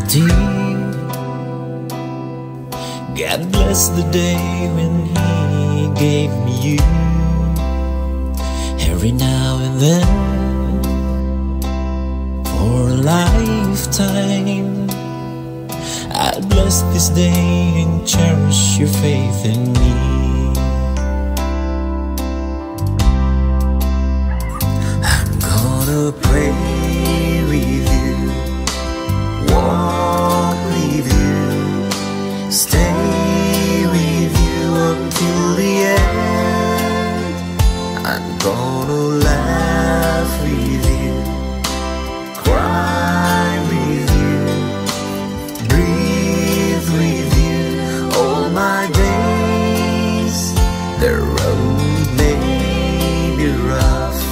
eternity. God bless the day when He gave me you. Every now and then, for a lifetime, I'll bless this day and cherish your faith in me. I'm gonna pray with you, walk with you, stay with you until the end. I'm gonna laugh with you, cry with you, breathe with you all my days. The road may be rough,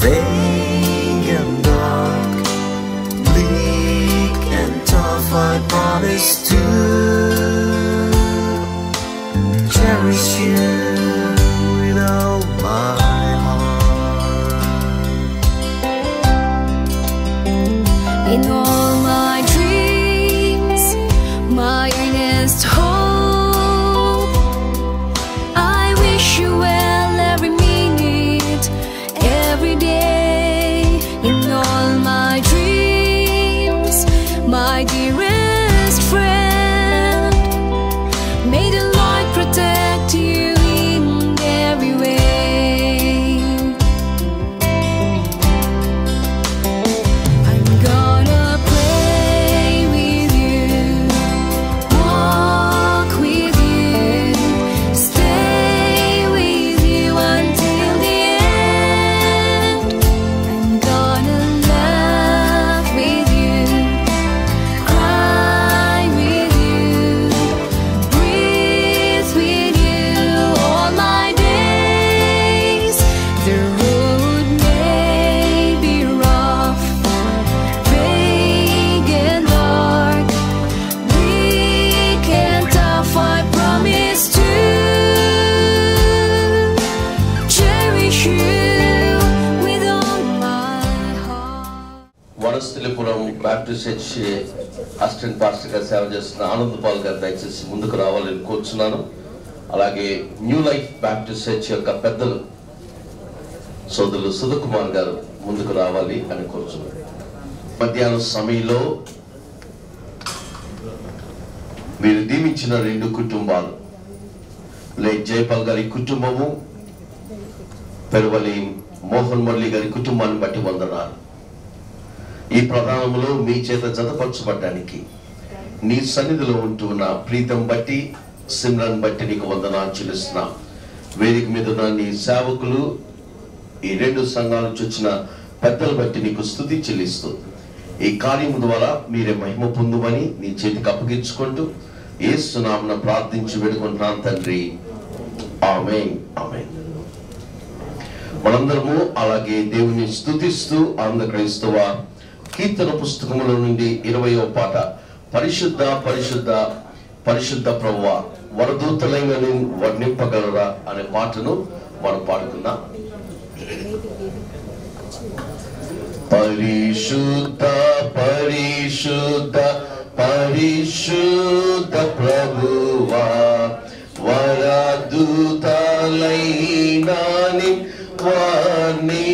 vague and dark, bleak and tough. I promise to cherish you with all my heart. In all my dreams, my earnest hope, I wish you well every minute, every day. In all my dreams, my dearest friend, may the Lord protect you in every way. I'm gonna pray with you, walk with you, stay with you until the end. I'm gonna laugh with you, cry with you, breathe with you all my days. The road may be rough, vague and dark, bleak and tough. I promise to cherish you with all my heart. Vanasthalipuram Baptist church assistant పాస్టర్గా సేవ చేస్తున్న Anand Paul గారు దయచేసి ముందుకు రావాలని కోరుచున్నాను. అలాగే new life Baptist church యొక్క పెద్దలు సోదరులు సుధకుమార్ గారు ముందుకు రావాలి అని కోరుచున్నాను. మధ్యాహ్నం సమయంలో మీరు దీవించిన రెండు కుటుంబాలు, లేట్ జయపాల్ గారి కుటుంబము, పెరువలి మోహన్ మురళి గారి కుటుంబాన్ని బట్టి వందనాలు. ఈ ప్రధానంలో మీ చేత జతపరచబడ్డానికి నీ సన్నిధిలో ఉంటూ ఉన్న ప్రీతం బట్టి, సిమ్రన్ బట్టి నీకు వందనాలు చెల్లిస్తున్నా. వేదిక మీద ఉన్న నీ సేవకులు, ఈ రెండు సంఘాల నుంచి వచ్చిన పెద్దలు బట్టి నీకు స్తుతి చెల్లిస్తూ ఈ కార్యము ద్వారా మీరే మహిమ పొందుమని నీ చేతికి అప్పగించుకుంటూ యేసు నామమున ప్రార్థించి వేడుకుంటున్నాను తండ్రి, ఆమేన్ ఆమేన్. మనందరము అలాగే దేవుని స్తుతిస్తూ ఆనంద క్రైస్తవ కీర్తన పుస్తకములో నుండి 20వ పాట, పరిశుద్ధ పరిశుద్ధ పరిశుద్ధ ప్రభువా వరదూతలైన వర్ణింపగలరా అనే పాటను మనం పాడుకుందాం. పరిశుద్ధ పరిశుద్ధ పరిశుద్ధ ప్రభువా వరదూతలైన వర్ణింపగలరా,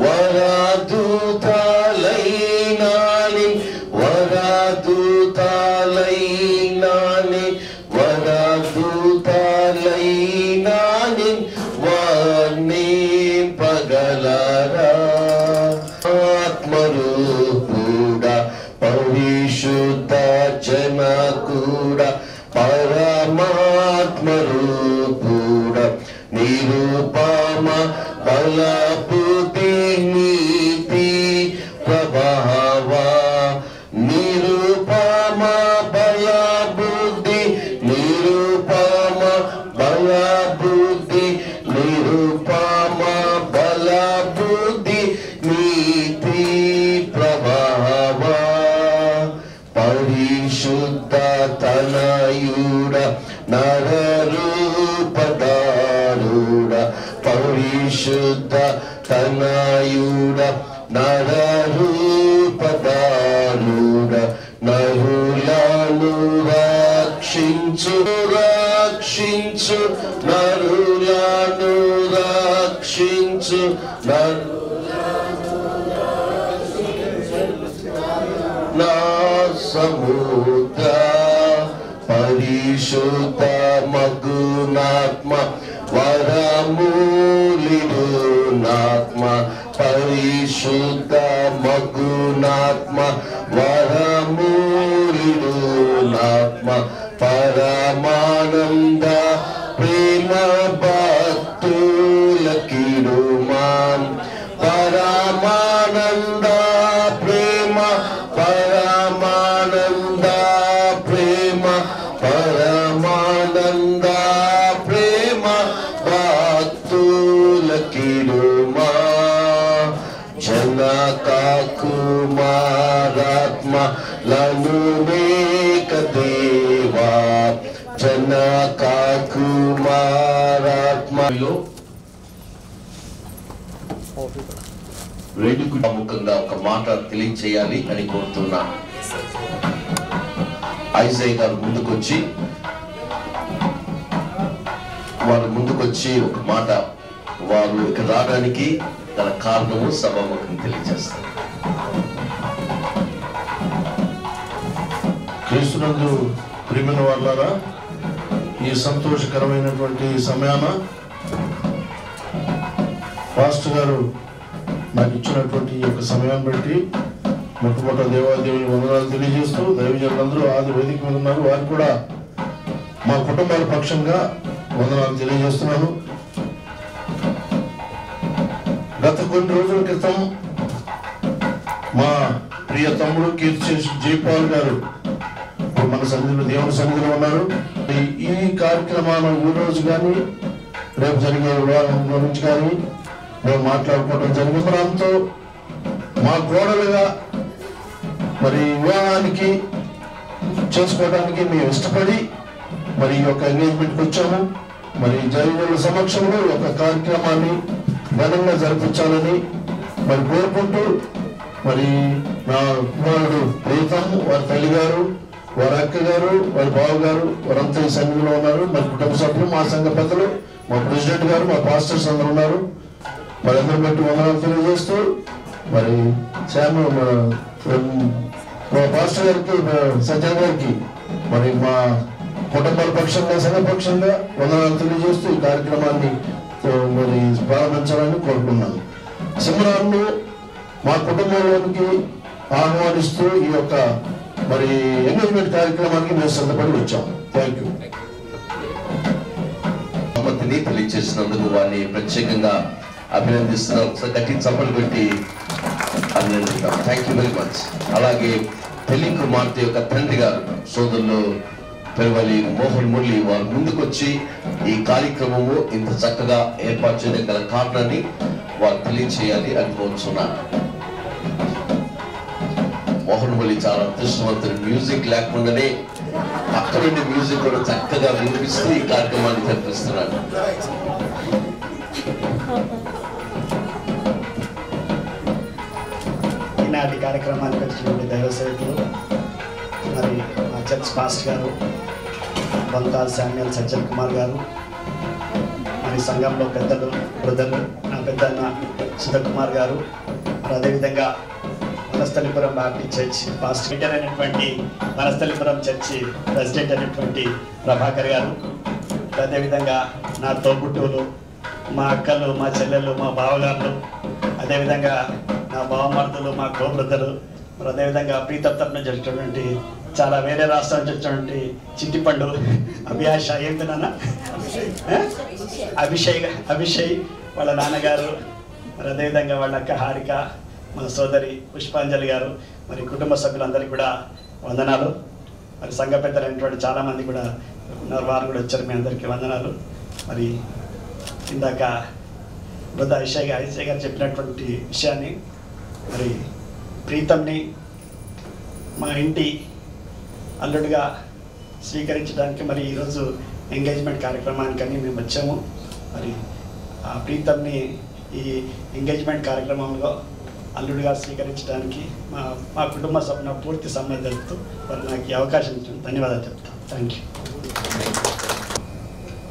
వరదూతలైన వరదూతలైన వరదూతలైన వర్ణింపగలరా. ఆత్మరూపుడా పరిశుద్ధ జనకుడా పరమాత్మరూపుడా నిరూపమ బలపుతి నీతి ప్రభావ, నిరూపమ బలబుద్ధి నిరూపమ బలబుద్ధి నిరూపమ బలబుద్ధి నీతి ప్రభావ. పరిశుద్ధ తనయుడ నరరూపదారుడ పరిశుద్ధ తనయుడ నరరూపదారుడ నరులను రక్షించు రక్షించు నరులను రక్షించు నా సముద్ర పరిశుద్ధ మగునాత్మ వరమూలిడు నాత్మ పరిశుద్ధ మగునాత్మ వరమూలిడు నాత్మ పరమానంద ప్రేమ భక్తులకిడు మాం పరమానంద ప్రేమ పరమానంద ప్రేమ పరమానంద ప్రేమ భక్తులకిడు మా జనక కుమారాత్మ లను మేక దేవా జనక కుమారాత్మలో వేడుక ముఖంగా ఒక మాట తెలియచేయాలి అని కోరుతున్నా. ఐజయ్ గారు ముందుకొచ్చి ఒక మాట వారు ఇక్కడ రావడానికి గల కారణము సభాముఖం తెలియజేస్తారు. క్రీస్తునందు ప్రియమైన వాళ్ళారా, ఈ సంతోషకరమైనటువంటి సమయాన పాస్టర్ గారు నాకు ఇచ్చినటువంటి ఈ యొక్క సమయాన్ని బట్టి మొట్టమొదటి దేవాదేవుని వందనాలు తెలియజేస్తూ దైవజనులందరూ ఆది వేదిక మీద ఉన్నారు, వారు కూడా మా కుటుంబాల పక్షంగా వందనాలు తెలియజేస్తున్నాను. గత కొన్ని రోజుల క్రితం మా ప్రియ తమ్ముడు కీర్తిశేషు జైపాల్ గారు మన సన్నిధిలో దేవుని సన్నిధిలో ఉన్నారు. ఈ కార్యక్రమాన్ని ఈ రోజు కానీ రేపు జరిగే వివాహం గురించి కానీ మేము మాట్లాడుకోవడం జరిగింది. మనంతో మా కోడలుగా మరి వివాహానికి చేసుకోవడానికి మేము ఇష్టపడి మరి ఈ యొక్క ఎంగేజ్మెంట్కి వచ్చాము. మరి జైలు సమక్షంలో ఈ యొక్క కార్యక్రమాన్ని ఘనంగా జరిపించాలని మరి కోరుకుంటూ మరి నా కుమారుడు ప్రీతం, వారి తల్లి గారు, వారి అక్క గారు, వారి బావ గారు వారంతా ఈ సన్నిధిలో ఉన్నారు. మరి కుటుంబ సభ్యులు, మా సంఘ పెద్దలు, మా ప్రెసిడెంట్ గారు, మా పాస్టర్స్ అందరూ ఉన్నారు. మరి అందరూ బట్టి వందనాలు తెలియజేస్తూ మరి మా పాస్టర్ గారికి, సజ్జన్ గారికి మరి మా కుటుంబాల పక్షంగా సంఘ పక్షంగా వందనాలు తెలియజేస్తూ ఈ కార్యక్రమాన్ని మరి ప్రారంభించాలని కోరుకున్నాను. సిమ్రాన్ను మా కుటుంబంలోనికి ఆహ్వానిస్తూ ఈ యొక్క మరి ఎంగేజ్మెంట్ కార్యక్రమానికి మేము సిద్ధపడి వచ్చాం. Thank you. తెలియజేసినందుకు వారిని ప్రత్యేకంగా అభినందిస్తున్నాం. గట్టి చప్పలు పెట్టి అభినందిస్తాం. Thank you very much. అలాగే పెళ్లి కుమార్తె యొక్క తండ్రి గారు సోదరులు పెరువలి మోహన్ మురళి వారు ముందుకొచ్చి ఈ కార్యక్రమము ఇంత చక్కగా ఏర్పాటు చేయడం గల కారణాన్ని వారు తెలియచేయాలి అని కోరుచున్నారు. మోహన్ మురళి చాలా అదృష్టవంతుడు. మ్యూజిక్ లేకుండానే అక్కడ నుండి మ్యూజిక్ కూడా చక్కగా వినిపిస్తూ ఈ కార్యక్రమాన్ని జరిపిస్తున్నాడు. ఈనాటి కార్యక్రమానికి వచ్చినటువంటి దైవ సేవకులు మరి మా చర్చ్ పాస్టర్ గారు బంతాల్ శామ్యుల్ సజ్జన్ కుమార్ గారు, మరి సంఘంలో పెద్దలు బ్రదర్లు నా పెద్దన్న సుధర్ కుమార్ గారు, మరి అదేవిధంగా వనస్థలిపురం బాప్టిస్ట్ చర్చ్ పాస్టర్ అయినటువంటి వనస్థలిపురం చర్చి ప్రెసిడెంట్ అయినటువంటి ప్రభాకర్ గారు, అదేవిధంగా నా తోబుట్టువులు, మా అక్కలు, మా చెల్లెళ్ళు, మా బావగారులు, అదేవిధంగా నా బావమర్దులు, మా కోబ్రదరు, మరి అదేవిధంగా ప్రీతత్వం నుంచి వచ్చినటువంటి చాలా వేరే రాష్ట్రాల నుంచి వచ్చినటువంటి చిట్టిపండు అభియాష ఏంటి నాన్న అభిషేక్ వాళ్ళ నాన్నగారు, మరి అదేవిధంగా వాళ్ళ అక్క హారిక, మన సోదరి పుష్పాంజలి గారు, మరి కుటుంబ సభ్యులందరికీ కూడా వందనాలు. మరి సంఘ పెద్దలైనటువంటి చాలామంది కూడా ఉన్నారు, వారు కూడా వచ్చారు. మీ అందరికీ వందనాలు. మరి ఇందాక బుద్ధ ఐషయ్ గారు చెప్పినటువంటి విషయాన్ని, మరి ప్రీతంని మా ఇంటి అల్లుడిగా స్వీకరించడానికి మరి ఈరోజు ఎంగేజ్మెంట్ కార్యక్రమానికని మేము వచ్చాము. మరి ఆ ప్రీతంని ఈ ఎంగేజ్మెంట్ కార్యక్రమంలో అల్లుడిగా స్వీకరించడానికి మా కుటుంబ సభ్యుల పూర్తి సమ్మతి తెలుపుతూ మరి నాకు ఈ అవకాశం ఇచ్చిన ధన్యవాదాలు చెప్తాను. Thank you.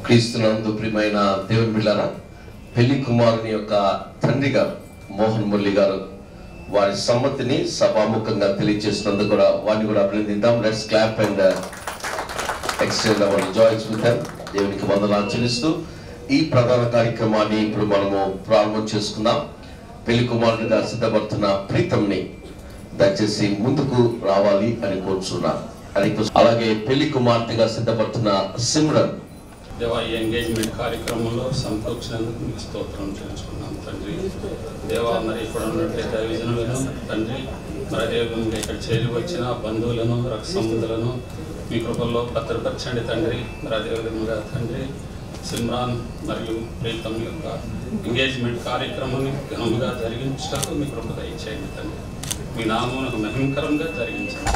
క్రీస్తునందు ప్రియమైన దేవుని బిడ్డలారా, పెళ్లి కుమారుని యొక్క తండ్రి గారు మోహన్ మురళి గారు వారి సమ్మతిని సభాముఖంగా తెలియజేసినందుకు కూడా వారిని కూడా అభినందిద్దాం. Let's clap and extend our joys with them. దేవునికి వందనాలు చెల్లిస్తూ ఈ ప్రధాన కార్యక్రమాన్ని ఇప్పుడు మనము ప్రారంభం చేసుకుందాం. పెళ్లి కుమారుడిగా సిద్ధపడుతున్న ప్రీతంని దయచేసి ముందుకు రావాలి అని కోరుచున్నాను. అలాగే పెళ్లి కుమార్తెగా సిద్ధపడుతున్న సిమ్రన్. దేవా, ఈ ఎంగేజ్మెంట్ కార్యక్రమంలో సంతోషించినందుకు మీకు స్తోత్రం చెల్లించుకున్నాం తండ్రి. దేవా, మరి ఇక్కడ ఉన్నట్లయితే దైవజనులను తండ్రి, మరి అదేవిధంగా ఇక్కడ చేరి వచ్చిన బంధువులను రక్త సంబంధులను మీ కృపల్లో భద్రపరచండి తండ్రి. మరి అదేవిధంగా తండ్రి సిమ్రాన్ మరియు ప్రీతం యొక్క ఎంగేజ్మెంట్ కార్యక్రమాన్ని ఘనంగా జరిగించడానికి మీ కృప దయచేయండి తండ్రి. మీ నామమునకు మహిమకరంగా జరిగించండి.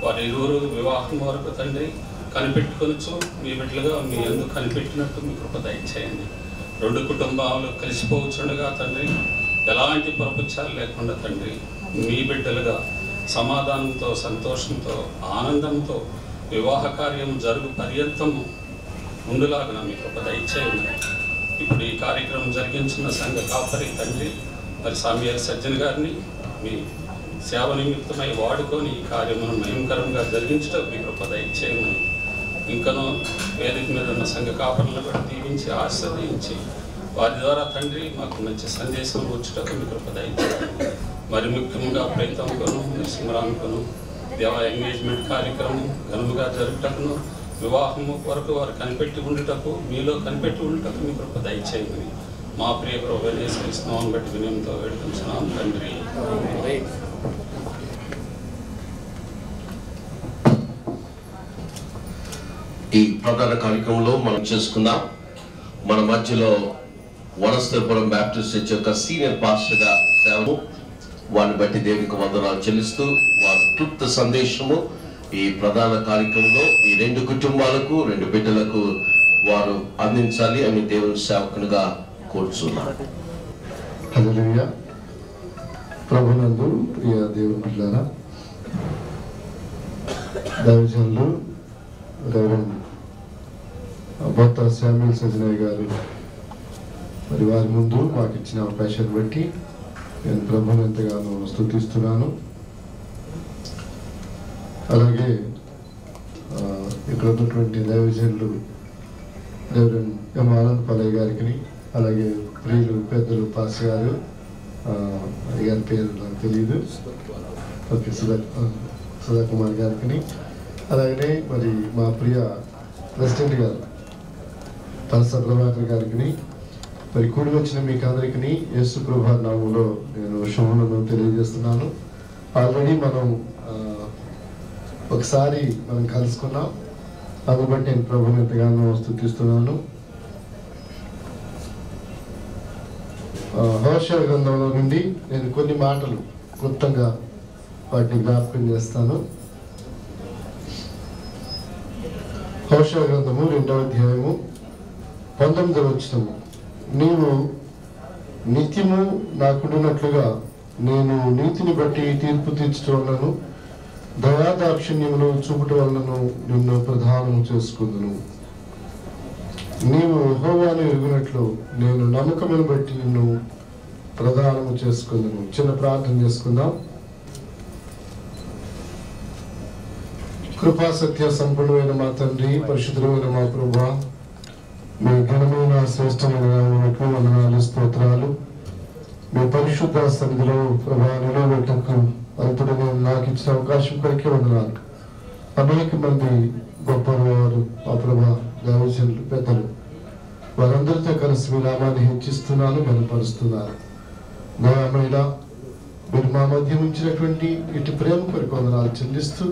వారి ఇరువురు వివాహం వరకు తండ్రి కనిపెట్టుకొనొచ్చు మీ బిడ్డలుగా మీ యందు కనిపెట్టినట్టు మీ కృప దయచేయండి. రెండు కుటుంబాలు కలిసిపోవచ్చుండగా తండ్రి ఎలాంటి ప్రపంచాలు లేకుండా తండ్రి మీ బిడ్డలుగా సమాధానంతో సంతోషంతో ఆనందంతో వివాహ కార్యం జరుగు పర్యంతము ముందులాగా మీ కృప దయచేయండి. ఇప్పుడు ఈ కార్యక్రమం జరిగించిన సంఘ కాపరి తండ్రి మరి సామ్యాల సజ్జన్ గారిని మీ సేవ నిమిత్తమై వాడుకొని ఈ కార్యమును మహిమకరంగా జరిగించడం మీ కృప దయచేయమని, ఇంకనూ వేదిక మీద ఉన్న సంఘ కాపరులను కూడా దీవించి ఆశీర్వదించి వారి ద్వారా తండ్రి మాకు మంచి సందేశం వచ్చేటప్పుడు మీ కృప దయచేయమని, మరి ముఖ్యంగా ప్రీతంకును సిమరాన్కును దేవ ఎంగేజ్మెంట్ కార్యక్రమం ఘనముగా జరుగుటకును వివాహము వరకు వారు కనిపెట్టి ఉండుటకు మీలో కనిపెట్టి ఉండుటకు మీ కృప దయచేయమని మా ప్రియ ప్రభువైన యేసుక్రీస్తు నామమును బట్టి వినయంతో వేడుకొంచున్నాం తండ్రి. ఈ ప్రధాన కార్యక్రమంలో మనం చేసుకుందాం. మన మధ్యలో వనస్థలపురం బ్యాప్టిస్ట్ చర్చ్ యొక్క సీనియర్ పాస్టర్గా సేవము, వారిని బట్టి దేవునికి వందనాలు చెల్లిస్తూ వారి క్లుప్త సందేశము ఈ ప్రధాన కార్యక్రమంలో ఈ రెండు కుటుంబాలకు రెండు బిడ్డలకు వారు అందించాలి అని దేవుని సేవకునిగా కోరుచున్నారు. హల్లెలూయా. ప్రభునందు ప్రియ దేవుని బిడ్డలారా, దైవజనులు రెవరెండ్ బొత్త శామ్యూల్ సజ్జనయ్య గారు మరి వారి ముందు మాకు ఇచ్చిన అవకాశాన్ని బట్టి నేను ప్రభువుని ఎంతగానో స్తుతిస్తున్నాను. అలాగే ఇక్కడ ఉన్నటువంటి దైవజనులు రెవరెండ్ ఎం ఆనంద్ పల్లయ్య గారికి, అలాగే ప్రియులు పెద్దలు పాస్ గారు, గారి పేరు నాకు తెలియదు, ఓకే సుధా కుమార్ గారికి, అలాగనే మరి మా ప్రియ ప్రెసిడెంట్ గారు పరస ప్రభాకర్ గారికి, మరి కూడి వచ్చిన మీకు అందరికీ యేసు ప్రభు నామములో నేను శుభములను తెలియజేస్తున్నాను. ఆల్రెడీ మనం ఒకసారి మనం కలుసుకున్నాం, అందుని బట్టి నేను ప్రభుని ఎంతగానో స్తుతిస్తున్నాను. హోషేయ గ్రంథంలో నుండి నేను కొన్ని మాటలు క్లుప్తంగా వాటిని జ్ఞాపకం చేస్తాను. హోషేయ గ్రంథము 2వ అధ్యాయము 19వ వచనము. నీవు నిత్యము నాకున్నట్లుగా నేను నీతిని బట్టి తీర్పు తీర్చడం దయాదాక్షిణ్యములు చూపటం వలన నిన్ను ప్రధానం చేసుకుందును. నీవు యెహోవాను ఎరుగునట్లు నేను నమ్మకమును బట్టి నిన్ను ప్రధానము చేసుకుందును. చిన్న ప్రార్థన చేసుకుందాం. కృపా సత్య సంపూర్ణమైన మా తండ్రి, పరిశుద్ధమైన మా ప్రభువా, మీ ఘనమైన శ్రేష్టమైన నామమునకు వందనాలు స్తోత్రాలు. మీ పరిశుద్ధ సన్నిధిలో ప్రభా నిలబెట్టకు అల్పుడు నాకు ఇచ్చిన అవకాశం కొరకే వందనాలు. అనేక మంది గొప్పవారు మా ప్రభా దైవజనులు పెద్దలు వారందరితో కలిసి మీ నామాన్ని హెచ్చిస్తున్నాను, బలపరుస్తున్నాను. దయామైన మీరు మా మధ్య ఉంచినటువంటి ఇటు ప్రేమ కొరకు వందనాలు చెల్లిస్తూ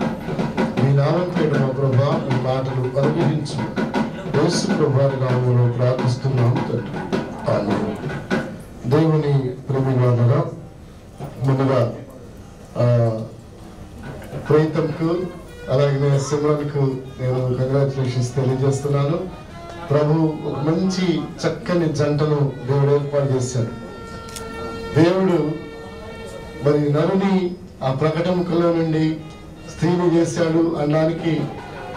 మీ నామం పేరు మా ప్రభా మీ మాటలు అనుగ్రహించు యేసు ప్రభువారి నామములో ప్రార్థిస్తున్నాము తండ్రి. ఆమేన్. దేవుని ప్రేమికులారా, ముందుగా ప్రీతంకు అలాగే సిమ్రాన్కు నేను కంగ్రాచులేషన్స్ తెలియజేస్తున్నాను. ప్రభు ఒక మంచి చక్కని జంటను దేవుడు ఏర్పాటు చేశాడు. దేవుడు మరి నరుని ఆ ప్రకటనలో నుండి స్త్రీని చేశాడు అనడానికి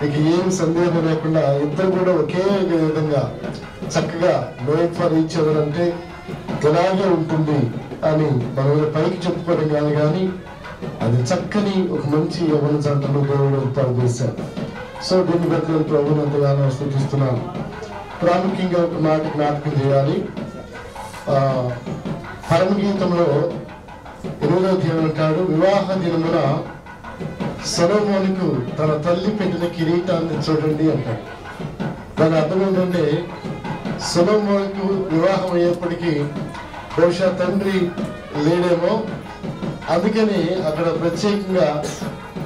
ఇక ఏం సందేహం లేకుండా ఇద్దరు కూడా ఒకే విధంగా చక్కగా మేడ్ ఫర్ ఈచ్ అదర్ అంటే ఇలాగే ఉంటుంది అని మనం పైకి చెప్పుకోవడం కాదు, కానీ అది చక్కని ఒక మంచి యవ్వన జంటను దేవుడు ఏర్పాటు చేశాడు. సో దీన్ని బట్టి నేను ప్రభువుని ఎంతగానో స్తుతిస్తున్నాను. ప్రాముఖ్యంగా ఒక మాట జ్ఞాపకం చేయాలి. పరమగీతంలో 8వ అధ్యాయం అంటాడు, వివాహ దినమున సొలొమోనుకు తన తల్లి పెట్టిన కిరీటాన్ని చూడండి అంటాడు. దాని అర్థం ఏంటంటే సొలొమోనుకు వివాహం అయ్యేప్పటికీ బహుశా తండ్రి లేడేమో, అందుకని అక్కడ ప్రత్యేకంగా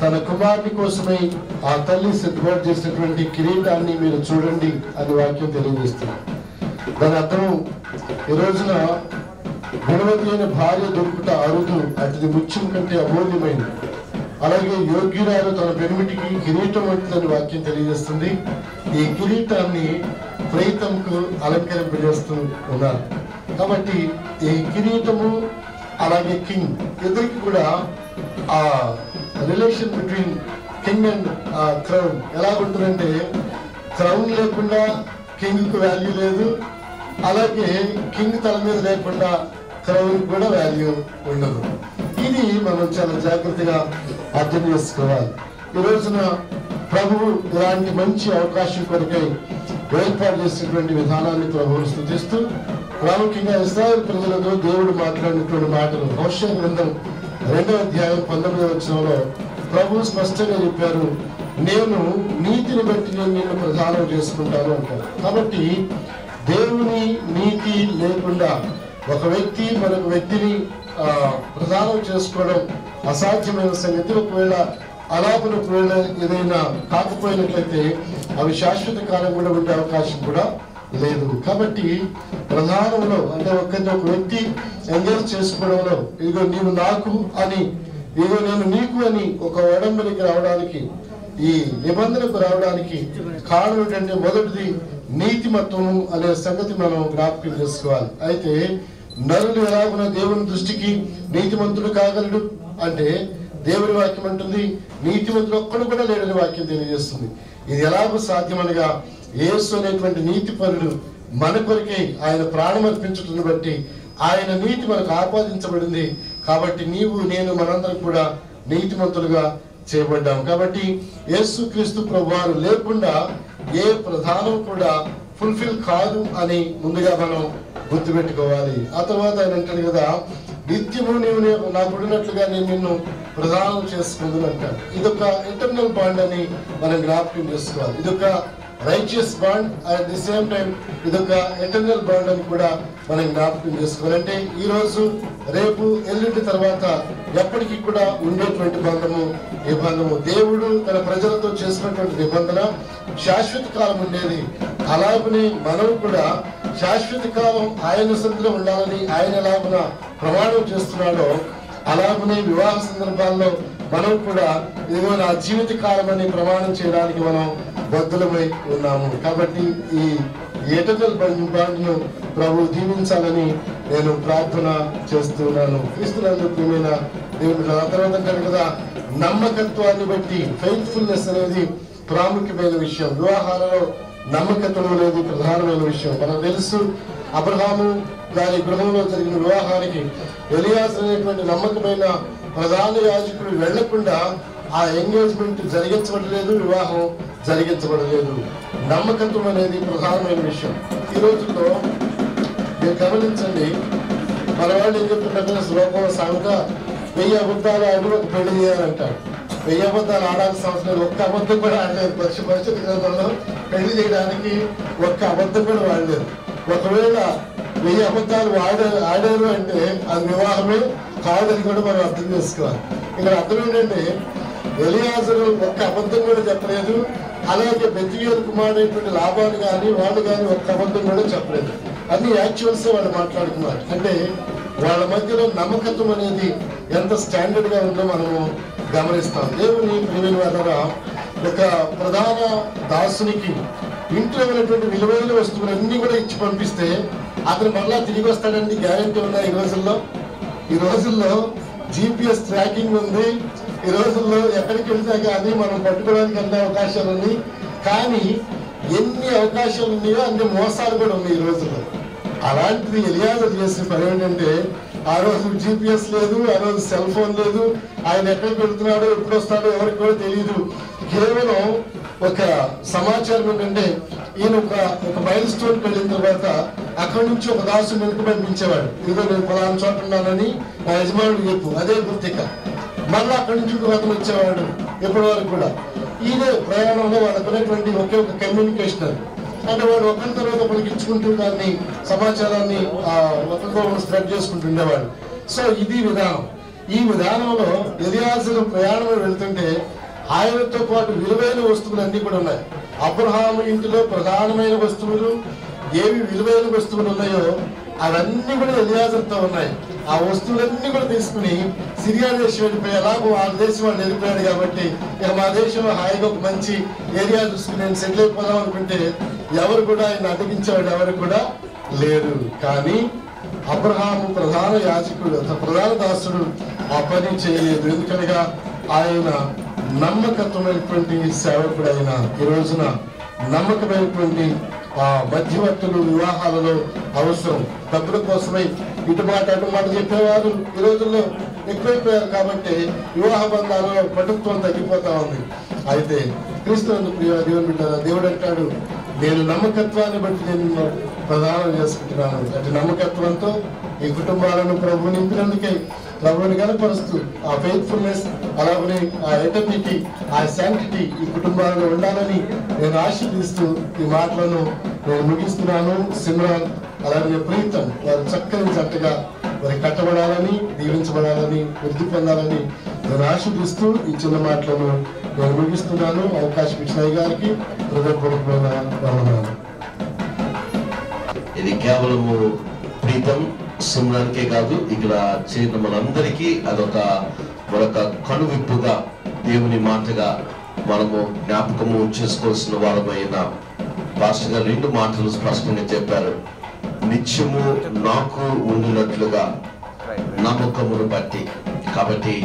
తన కుమారుని కోసమై ఆ తల్లి సిద్ధపాటు చేసినటువంటి కిరీటాన్ని మీరు చూడండి అని వాక్యం తెలియజేస్తుంది. దాని అర్థం ఈ రోజున గుణవతి అయిన భార్య దొరుకుట అరుదు, అటుది ముత్యం కంటే అమూల్యమైంది. అలాగే యోగ్యురాలు తన పెనిమిటికి కిరీటం వంటిదని వాక్యం తెలియజేస్తుంది. ఈ కిరీటాన్ని ప్రేతంకు అలంకరింపజేస్తూ ఉన్నారు. కాబట్టి ఈ కిరీటము అలాగే కింగ్ ఇద్దరికి కూడా ఆ relation between king and crown ఎలా ఉంటుందంటే, క్రౌన్ లేకుండా కింగ్ కు వాల్యూ లేదు, అలాగే కింగ్ తల మీద లేకుండా క్రౌన్ కూడా వాల్యూ ఉండదు. ఇది మనం చాలా జాగ్రత్తగా అర్థం చేసుకోవాలి. ఈ రోజున ప్రభువు ఇలాంటి మంచి అవకాశం కొరకై ఏర్పాటు చేసినటువంటి విధానాన్ని ప్రభువును స్తుతిస్తూ, ప్రాముఖ్యంగా ఇశ్రాయేలు ప్రజలతో దేవుడు మాట్లాడినటువంటి మాటలు హోషేయ గ్రంథం 2వ అధ్యాయం 19వ వచనంలో ప్రభువు స్పష్టంగా చెప్పారు, నేను నీతిని బట్టి నేను నిన్ను ప్రధానం చేసుకుంటాను అంటారు. కాబట్టి దేవుని నీతి లేకుండా ఒక వ్యక్తి మరొక వ్యక్తిని ప్రధానం చేసుకోవడం అసాధ్యమైన సంగతి. ఒకవేళ అలాపన ఒకవేళ ఏదైనా కాకపోయినట్లయితే అవి శాశ్వత కాలం కూడా ఉండే అవకాశం కూడా లేదు. కాబట్టి ప్రధానంలో అంటే ఒక వ్యక్తి ఎంగేజ్ చేసుకోవడంలో ఇదిగో నీవు నాకు అని, ఇదిగో నేను నీకు అని ఒక ఒడంబడికి రావడానికి, ఈ నిబంధనకు రావడానికి కారణం ఏంటంటే మొదటిది నీతిమత్వము అనే సంగతి మనం జ్ఞాపకం చేసుకోవాలి. అయితే నరులు ఎలాగున్న దేవుని దృష్టికి నీతిమంతుడు కాగలడు అంటే దేవుని వాక్యం అంటుంది నీతిమంతుడు ఒక్కడు కూడా లేడని వాక్యం తెలియజేస్తుంది. ఇది ఎలాగో సాధ్యమనగా యేసు అనేటువంటి నీతిపరుడు మన కొరకే ఆయన ప్రాణం అర్పించడాన్ని బట్టి ఆయన నీతి మనకు ఆపాదించబడింది. కాబట్టి నీవు నేను మనందరం కూడా నీతిమంతులుగా చేయబడ్డాం. కాబట్టి యేసుక్రీస్తు ప్రభువారు లేకుండా ఏ ప్రధానం కూడా ఫుల్ఫిల్ కాదు అని ముందుగా మనం గుర్తుపెట్టుకోవాలి. ఆ తర్వాత ఆయన అంటాడు కదా, నిత్యము నీవు నాకు పుడినట్లుగా నేను నిన్ను ప్రధానం చేసుకుందని అంటాడు. ఇదొక ఇంటర్నల్ బాండ్ అని మనం జ్ఞాపకం చేసుకోవాలి. ఇదొక righteous bond, at the same time ఇదొక ఎటర్నల్ బాండ్ అని కూడా మనం జ్ఞాపకం చేసుకోవాలంటే ఈ రోజు రేపు ఎల్లుండి తర్వాత ఎప్పటికీ కూడా ఉండేటువంటి బంధము ఈ బంధము. దేవుడు తన ప్రజలతో చేసినటువంటి నిబంధన శాశ్వత కాలం ఉండేది. అలాగనే మనం కూడా శాశ్వత కాలం ఆయన సన్నిధిలో ఉండాలని ఆయన ఎలాగున ప్రమాణం చేస్తున్నాడో అలాగనే వివాహ సందర్భాల్లో మనం కూడా ఇదిగో నా జీవిత కాలం అని ప్రమాణం చేయడానికి మనం బద్ధులమై ఉన్నాము. కాబట్టి ఈ ఎటర్నల్ బాండ్ను ప్రభు దీవించాలని నేను ప్రార్థన చేస్తున్నాను. క్రీస్తునందు ప్రియమైన దేవుడు ఆ తర్వాత అంటారు కదా, నమ్మకత్వాన్ని బట్టి ఫెయిత్ఫుల్నెస్ అనేది ప్రాముఖ్యమైన విషయం. వివాహాలలో నమ్మకత్వం అనేది ప్రధానమైన విషయం. మనకు తెలుసు అబ్రహాము గారి గృహంలో జరిగిన వివాహానికి ఎలియాజరు అనేటువంటి నమ్మకమైన ప్రధాన యాజకుడు వెళ్లకుండా ఆ ఎంగేజ్మెంట్ జరిగించబడలేదు, వివాహం జరిగించబడలేదు. నమ్మకత్వం అనేది ప్రధానమైన విషయం. ఈ రోజుల్లో మీరు గమనించండి, మన వాళ్ళు ఏం చెప్తుంటే శ్లోకం సాగుక 1000 అబద్ధాలు ఆడి ఒక పెళ్లి చేయాలంటారు. 1000 అబద్ధాలు ఆడాల్సిన అవసరం లేదు. ఒక్క అబద్ధం కూడా ఆడలేదు. పరిశుద్ధ గ్రంథంలో పెళ్లి చేయడానికి ఒక్క అబద్ధం కూడా వాడలేదు. ఒకవేళ 1000 అబద్ధాలు ఆడారు అంటే అది వివాహమే కాదని కూడా మనం అర్థం చేసుకోవాలి. ఇక్కడ అర్థం ఏంటంటే ఎలియాజరు ఒక్క అబద్ధం కూడా చెప్పలేదు, అలాగే బెతుయేలు కుమారుడైనటువంటి లాబాను కానీ వాళ్ళు కానీ ఒక్క అబద్ధం కూడా చెప్పలేదు. అన్ని యాక్చువల్స్ వాళ్ళు మాట్లాడుతున్నారు. అంటే వాళ్ళ మధ్యలో నమ్మకత్వం అనేది ఎంత స్టాండర్డ్ గా ఉందో మనము గమనిస్తాం. దేవుని ప్రియమైన ద్వారా ఒక ప్రధాన దాసునికి ఇంట్లో ఉన్నటువంటి విలువైన వస్తువులన్నీ కూడా ఇచ్చి పంపిస్తే అతను మళ్ళా తిరిగి వస్తాడని గ్యారెంటీ ఉన్నాయి ఈ రోజుల్లో. ఈ రోజుల్లో GPS ట్రాకింగ్ ఉంది. ఈ రోజుల్లో ఎక్కడికి వెళ్తే కానీ మనం పట్టుకోవడానికి అన్ని అవకాశాలు ఉన్నాయి. కానీ ఎన్ని అవకాశాలు ఉన్నాయో అన్ని మోసాలు కూడా ఉన్నాయి ఈ రోజుల్లో. అలాంటిది ఎలియాజరు చేసిన పని ఏంటంటే, ఆ రోజు GPS లేదు, ఆ రోజు సెల్ ఫోన్ లేదు, ఆయన ఎక్కడికి వెళ్తున్నాడో ఎప్పుడు వస్తాడో ఎవరికి కూడా తెలియదు. కేవలం ఒక సమాచారం ఏంటంటే, ఈయన ఒక మైల్ స్టోన్కి వెళ్ళిన తర్వాత అక్కడి నుంచి ఒక దాసు వెనుక పంపించేవాడు. ఇదిగో నేను పలానా చోట ఉన్నానని నా యజమానుడు చెప్పు, అదే గుర్తిక. మళ్ళీ అక్కడి నుంచి ఒక అతను వచ్చేవాడు ఎప్పటి వరకు కూడా. ఇదే ప్రయాణంలో వాళ్ళకు ఉన్నటువంటి ఒకే ఒక కమ్యూనికేషన్. అంటే వాడు ఒకరి తర్వాత ఒకరికి ఇచ్చుకుంటూ దాన్ని సమాచారాన్ని ఒకరితో స్ప్రెడ్ చేసుకుంటుండేవాడు. సో ఇది విధానం. ఈ విధానంలో ఎలియాజరు ప్రయాణం వెళ్తుంటే ఆయనతో పాటు విలువైన వస్తువులన్నీ కూడా ఉన్నాయి. అబ్రహాము ఇంటిలో ప్రధానమైన వస్తువులు ఏవి విలువైన వస్తువులు ఉన్నాయో అవన్నీ కూడా ఎలియాజరుతో ఉన్నాయి. ఆ వస్తువులన్నీ కూడా తీసుకుని సిరియా దేశం వెళ్ళిపోయి, ఎలాగో ఆ దేశం వాళ్ళు వెళ్ళిపోయాడు కాబట్టి ఇక మా దేశంలో హాయిగా ఒక మంచి ఏరియా చూసుకుని నేను సెటిల్ అయిపోదాం అనుకుంటే ఎవరు కూడా ఆయన అడ్డగించేవాడు ఎవరు కూడా లేరు. కానీ అబ్రహాము ప్రధాన యాజకుడు, ప్రధాన దాసుడు ఆ పని చేయలేదు. ఎందుకనగా ఆయన నమ్మకత్వమైనటువంటి సేవకుడు. ఆయన ఈ రోజున నమ్మకమైనటువంటి మధ్యవర్తులు వివాహాలలో అవసరం. డబ్బుల కోసమై ఇటు మాట అటు మాట చెప్పేవారు ఈ రోజుల్లో ఎక్కువైపోయారు. కాబట్టి వివాహ బంధాలలో పటుత్వం తగ్గిపోతా ఉంది. అయితే క్రీస్తునందు ప్రియ దేవుని బిడ్డలారా, దేవుడు అంటాడు, నేను నమ్మకత్వాన్ని బట్టి నేను ప్రదానం చేసుకుంటున్నాను. అటు నమ్మకత్వంతో ఈ కుటుంబాలను ప్రభు నింపినందుకే ప్రభుని కనపరుస్తూ ఆ ఫెయిత్ఫుల్నెస్, అలాగనే ఆ ఎటర్నిటీ, ఆ శాంక్టిటీ ఈ కుటుంబాలలో ఉండాలని నేను ఆశీర్దిస్తూ ఈ మాటలను నేను ముగిస్తున్నాను. సిమ్రాన్ అలాగే ప్రీతం వారు చక్కని జట్టుగా వారి కట్టబడాలని, దీవించబడాలని, వృద్ధి పొందాలని నేను ఆశీర్దిస్తూ ఈ చిన్న మాటలను నేను ముగిస్తున్నాను. అవకాశం ఇచ్చిన గారికి హృదయపూర్వకమైన వందనాలు. ఇది కేవలము ప్రీతం సిమ్రాన్కే కాదు, ఇక్కడ చేరిన మనందరికీ అదొక మరొక కనువిప్పుగా దేవుని మాటగా మనము జ్ఞాపకము చేసుకోవాల్సిన వారమైన పాస్టర్ గారు 2 మాటలు స్పష్టంగా చెప్పారు. నిత్యము నాకు ఉండినట్లుగా నమ్మకమును బట్టి. కాబట్టి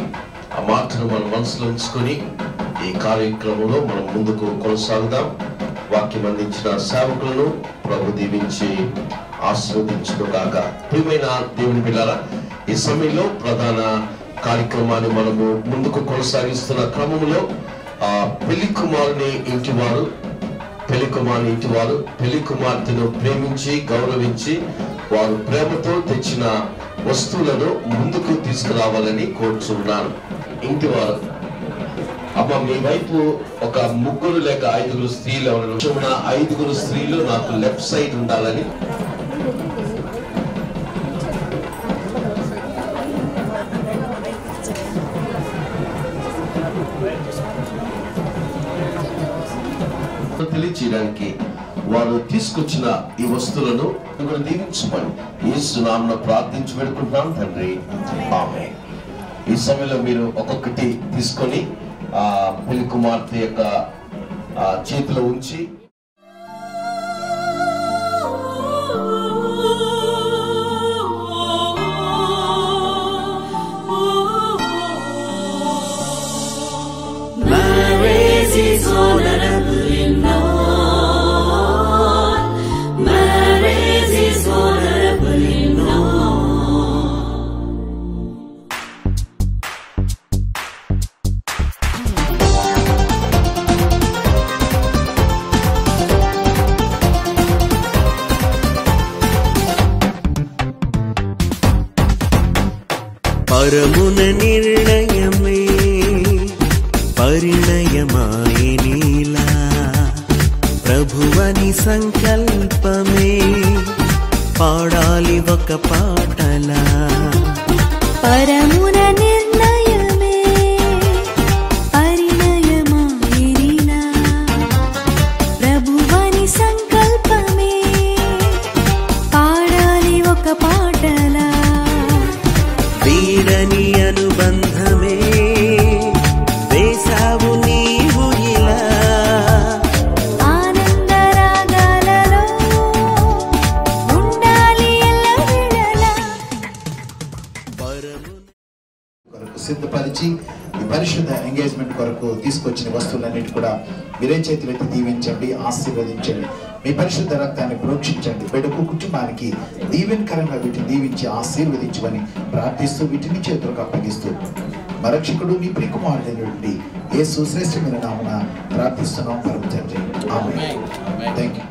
ఆ మాటను మనం మనసులో ఉంచుకొని ఈ కార్యక్రమంలో మనం ముందుకు కొనసాగుదాం. వాక్యం అందించిన సేవకులను ప్రభు దీవించి ఆశీర్వదించుగాక. ప్రియమైన దేవుని బిడ్డలారా, ఈ సమయంలో ప్రధాన కార్యక్రమాన్ని మనము ముందుకు కొనసాగిస్తున్న క్రమంలో పెళ్లి కుమారుని ఇంటివారు పెళ్లి కుమార్తెను ప్రేమించి గౌరవించి వారు ప్రేమతో తెచ్చిన వస్తువులను ముందుకు తీసుకురావాలని కోరుచున్నాను. ఇంటివారు అమ్మ, మీ వైపు ఒక 3 లేక 5 స్త్రీలు ఎవరైనా 5 స్త్రీలు నాకు లెఫ్ట్ సైడ్ ఉండాలని. తెలియచేయడానికి వారు తీసుకొచ్చిన ఈ వస్తువులను దీవించమని యేసు నామమున ప్రార్థించి పెడుకుంటున్నాను తండ్రి, ఆమేన్. ఈ సమయంలో మీరు ఒక్కొక్కటి తీసుకొని పెళ్లి కుమార్తె యొక్క చేతిలో ఉంచి పరమున నిర్ణయమే పరిణయమాయనీలా, ప్రభువని సంకల్పమే పాడాలి ఒక పాటలా. పరమున నిర్ణయమే పరిణయమాయనీలా, ప్రభువని సంకల్పమే పాడాలి ఒక పాటలా. వీడని అనుబంధమే వేసావు నీవు ఇలా, ఆనందరాగాలలో ఉండాలి ఎల్లవేళలా. కొరకు సిద్ధపరిచి ఈ పరిశుద్ధ ఎంగేజ్మెంట్ కొరకు తీసుకొచ్చిన వస్తువులన్నిటి కూడా మీరే చేతులెత్తి దీవించండి, ఆశీర్వదించండి. మీ పరిశుద్ధ రక్తాన్ని ప్రోక్షించండి. బిడ్డకు కుటుంబానికి దీవెనకరంగా వీటిని దీవించి ఆశీర్వదించమని ప్రార్థిస్తూ వీటిని చేతులకు అప్పగిస్తూ మా రక్షకుడు మీ ప్రియకుమారుడైనటువంటి యేసు శ్రేష్టమైన నామమున ప్రార్థిస్తున్నాం పరమ తండ్రి. ఆమేన్. Thank you.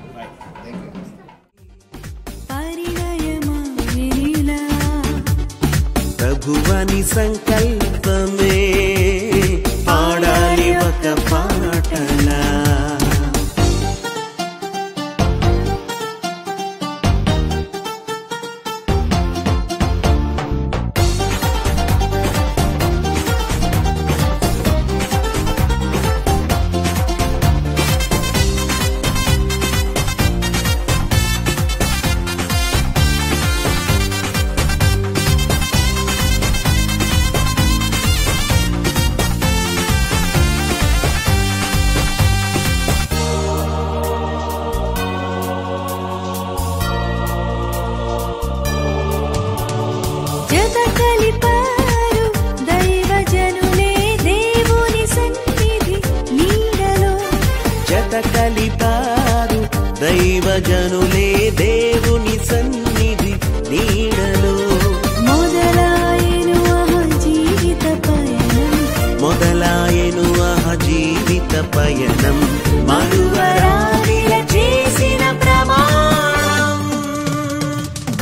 ప్రభువని సంకల్పమే పాడాలి ఒక పాటలా. కలిపారు దైవజనులే దేవుని సన్నిధి నీడలో. మొదలాయను జీవిత పయనం మరువరాదిల చేసిన ప్రమాణం.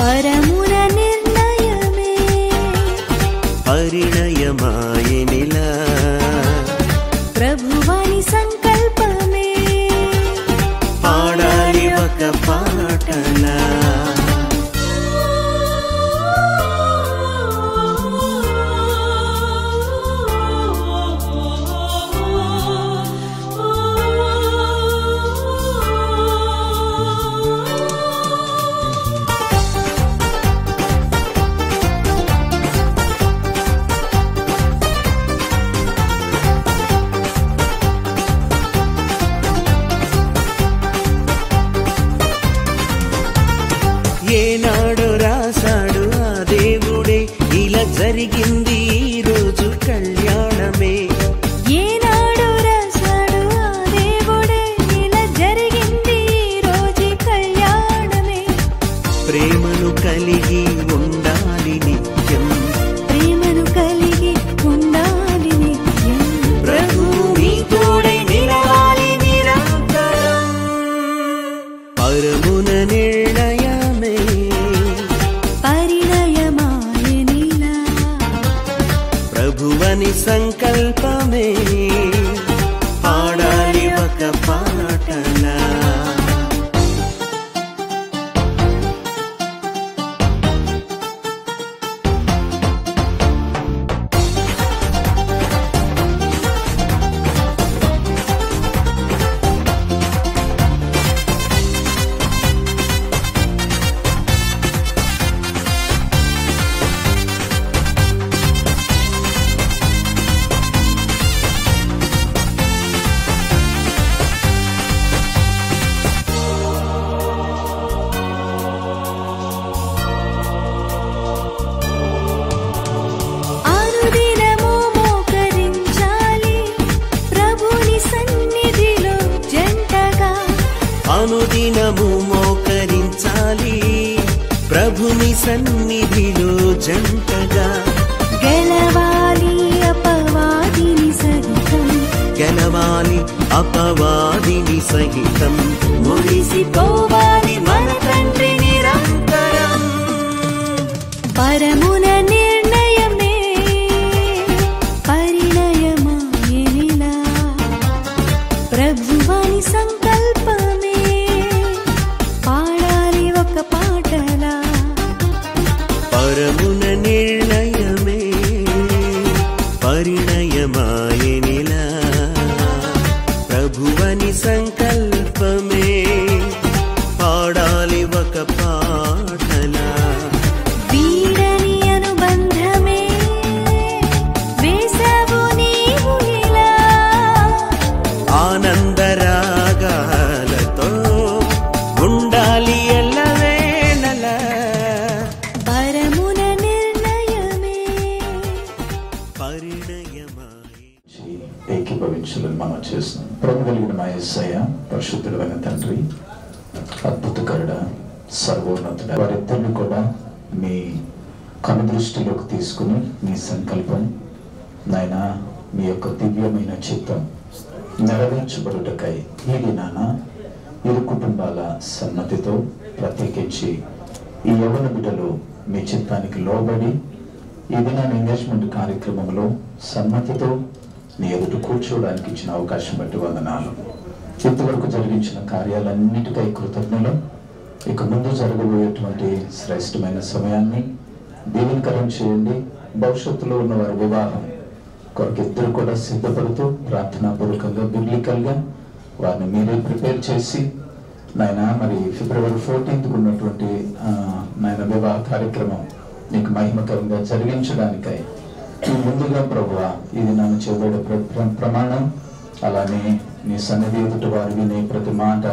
పరమున నిర్ణయమే పరిణయమాయనిలా. ప్రభువాని సంకల్పమే పాడాలి ఒక పాటలా. ఏనాడు రాశాడు ఆ దేవుడే ఇలా జరిగింది ఈ రోజు కళ్యాణమే. ఏనాడు రాశాడు ఆ దేవుడే ఇలా జరిగింది ఈ రోజు కళ్యాణమే. ప్రేమను కలిగి ఉండాలి నిత్యం, ప్రేమను కలిగి ఉండాలి నిత్యం. ప్రభువు నీ తోడై నిలవాలి నిరంతరం. పరమున నిర్ణయమే పరిణయమాయనిలా. ప్రభువని సంకల్పమే పాడాలి ఒక పాటలా. అనుదినము మోకరించాలి ప్రభుని సన్నిధిలో జంటగా. అనుదినము మోకరించాలి ప్రభుని సన్నిధిలో జంటగా. గెలవాలి అపవాదిని సహితం, గెలవాలి అపవాదిని సహితం. మురిసిపోవాలి మన తండ్రి నిరంతరం. పరమున నిర్ణయమే పరిణయమాయనిలా. ప్రభువాని సంకల్పమే పాడాలి ఒక పాటలా. పరమున నిర్ణయమే పరిణయమాయనిలా. ప్రభువని సంకల్పమే పాడాలి ఒక పాటలా. వీడని ఏకీభవించాలని మనం చేస్తున్నాం. ప్రేమ కలిగిన మా యేసయ్య, పరిశుద్ధుడైన తండ్రి, అద్భుతకరుడ, సర్వోన్నతుడ, వారిద్దరిని కూడా మీ కనుదృష్టిలోకి తీసుకుని మీ సంకల్పం నాయనా, మీ యొక్క దివ్యమైన చిత్తం నెరవేర్చబడుటకై ఈ దినాన ఇరు కుటుంబాల సమ్మతితో ప్రత్యేకించి ఈ యవ్వన బిడ్డలు మీ చిత్తానికి లోబడి ఈ దినాన ఎంగేజ్మెంట్ కార్యక్రమంలో సమ్మతితో నీ ఎదుట కూర్చోవడానికి ఇచ్చిన అవకాశం బట్టి వందనాలు. ఇంతవరకు జరిగించిన కార్యాలన్నిటికై కృతజ్ఞులు. ఇక ముందు జరగబోయేటువంటి శ్రేష్టమైన సమయాన్ని దీవెనకరం చేయండి. భవిష్యత్తులో ఉన్న వారి వివాహం కొరకు ఇద్దరు కూడా సిద్ధపడుతూ ప్రార్థనాపూర్వకంగా బిబ్లికల్గా వారిని మీరే ప్రిపేర్ చేసి నాయన మరి ఫిబ్రవరి 14th ఉన్నటువంటి నాయన వివాహ కార్యక్రమం నీకు మహిమకరంగా జరిగించడానికై ముందుగా ప్రభువా ఇది నన్ను చేయబడే ప్రమాణం, అలానే నీ సన్నిధి ఎదుట వారు వినే ప్రతి మాట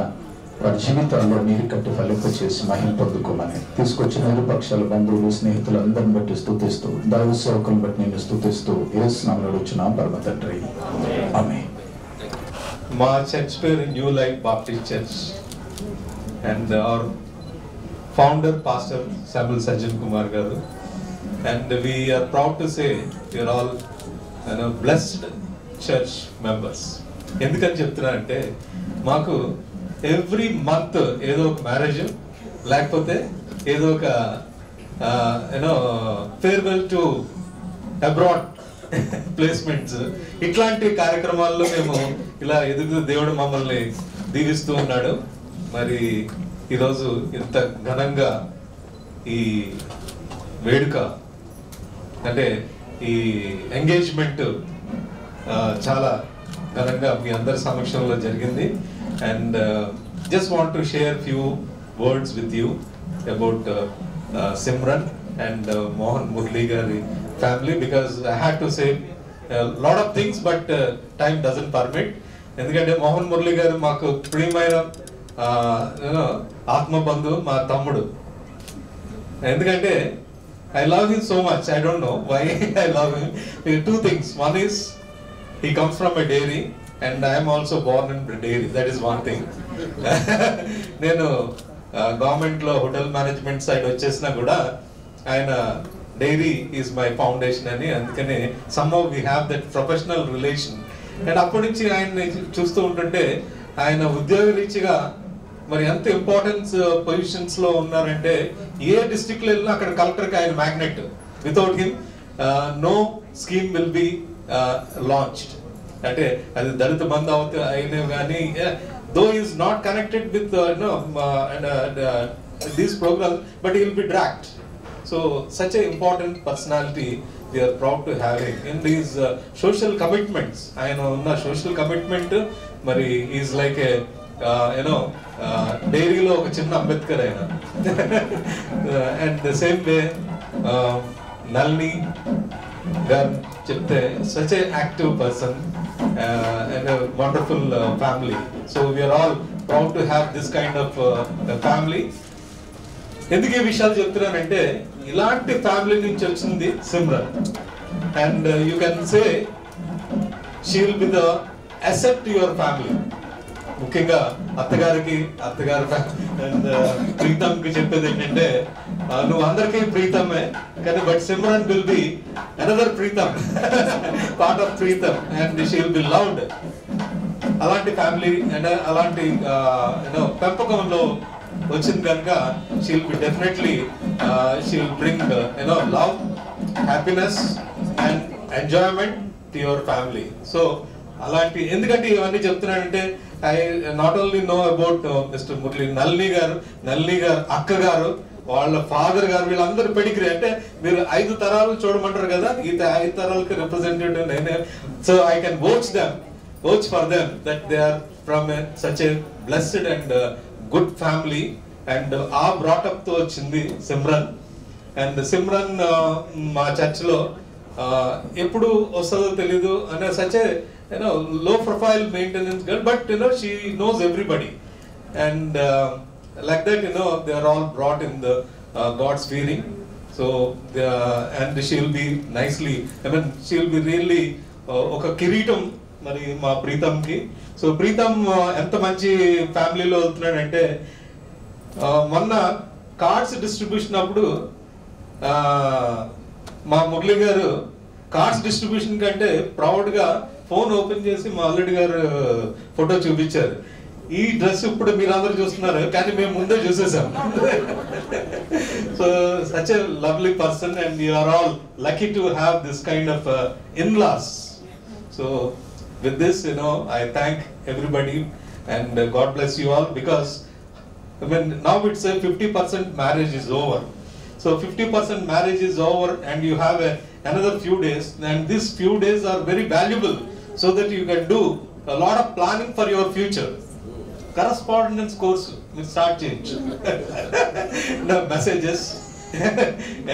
వారి జీవితాల్లో నీరు కట్టి ఫలింప చేసి మహిమ పొందుకోమని తీసుకొచ్చిన ఇరుపక్షాల బంధువులు స్నేహితులు అందరిని బట్టి స్తుతిస్తూ దైవ సేవకులను బట్టి నేను స్తుతిస్తూ యేసు నామములో వచ్చిన పరమ తండ్రి, ఆమేన్. మా చర్చ్ పేరు new life Baptist church and our founder pastor Samuel Sajjan Kumar గారు. And we are proud to say we are all blessed church members. ఎందుకని చెప్తున్నా అంటే మాకు ఎవ్రీ మంత్ ఏదో ఒక మ్యారేజ్ లేకపోతే ఏదో ఒక ఫేర్వెల్ టు అబ్రాడ్ ప్లేస్మెంట్స్ ఇట్లాంటి కార్యక్రమాల్లో మేము ఇలా ఎదుగు దేవుడు మమ్మల్ని దీవిస్తూ ఉన్నాడు. మరి ఈరోజు ఇంత ఘనంగా ఈ వేడుక అంటే ఈ ఎంగేజ్మెంట్ చాలా ఘనంగా మీ అందరి సమక్షంలో జరిగింది. And just want to share few words with you about Simran and Mohan Murali గారి family, because I had to say lot of things but time doesn't permit. ఎందుకంటే మోహన్ మురళీ గారు మాకు ప్రియమైన ఆత్మబంధు, మా తమ్ముడు. ఎందుకంటే I love him so much. I don't know why I love him. Two things. One is he comes from a dairy and I am also born in a dairy. That is one thing. నేను government లో hotel management side వచ్చేసినా కూడా ఆయన dairy is my foundation అని, అందుకనే somehow we have that professional relation. And అప్పటి నుంచి ఆయన్ని చూస్తూ ఉంటుంటే ఆయన ఉద్యోగ రీత్యా మరి ఎంత ఇంపార్టెన్స్ పొజిషన్స్ లో ఉన్నారంటే ఏ డిస్ట్రిక్ట్ లో వెళ్ళినా అక్కడ కలెక్టర్ కి ఆయన magnet. Without him no scheme will be launched. అంటే అది దళిత బంధు అయినా కానీ though is not connected with these programs but he will be dragged. So such a important personality we are proud to have him in these social commitments. ఆయన ఉన్న social commitment మరి is like a డైరీలో ఒక చిన్న అంబేద్కర్ ఆయన. And the same way Nalini గారు చెప్తే such a active person and wonderful family. So we are all proud to have this kind of family. ఎందుకు ఈ విషయాలు చెప్తున్నానంటే ఇలాంటి ఫ్యామిలీ నుంచి వచ్చింది Simran. And you can say she will be the asset to your family. ముఖ్యంగా అత్తగారు అండ్ ప్రీతమ్ కి చెప్పేది ఏంటంటే నువ్వు అందరికీ ప్రీతమే కానీ but Simran will be another Preetam, part of Preetam, and she will be loved. అలాంటి ఫ్యామిలీ అండ్ అలాంటి పెంపకంలో వచ్చింది కనుక she will be definitely she will bring love, happiness and enjoyment to your family. So అలాంటి ఎందుకంటే ఇవన్నీ చెప్తున్నానంటే I not only know about mister Murali, Nalini గారు అక్క గారు, వాళ్ళ ఫాదర్ గారు, వీళ్ళందరూ పెడిగ్రీ. అంటే మీరు 5 తరాలు చూడమంటారు కదా, ఈ 5 తరాలకి రిప్రజెంటేటివ్ నేనే. So I can vouch for them that they are from such a blessed and good family. And ఆ brought up తో వచ్చింది సిమ్రన్. అండ్ సిమ్రన్ మా చర్చ్ లో ఎప్పుడు వస్తుందో తెలీదు అనే such a low profile maintenance girl, but she knows everybody. And like that they are all brought in the God's fearing. So and she will be nicely, she will be really oka kiritam మరి మా ప్రీతంకి. So Pritam ఎంత మంచి ఫ్యామిలీలో వెళ్తున్నాడంటే మొన్న cards distribution అప్పుడు మా మురళి గారు cards distribution కంటే ప్రౌడ్గా ఫోన్ ఓపెన్ చేసి మా అల్లుడి గారు ఫోటో చూపించారు. ఈ డ్రెస్ ఇప్పుడు మీరు అందరూ చూస్తున్నారు, కానీ మేము ముందే చూసేసాం. So such a lovely person and you are all lucky to have this kind of in-laws. So with this, I thank everybody and God bless you all, because now it's a 50% marriage is over. So 50% marriage is over and you have another few days, and these few days are very valuable so that you can do a lot of planning for your future. Correspondence course will start change. Messages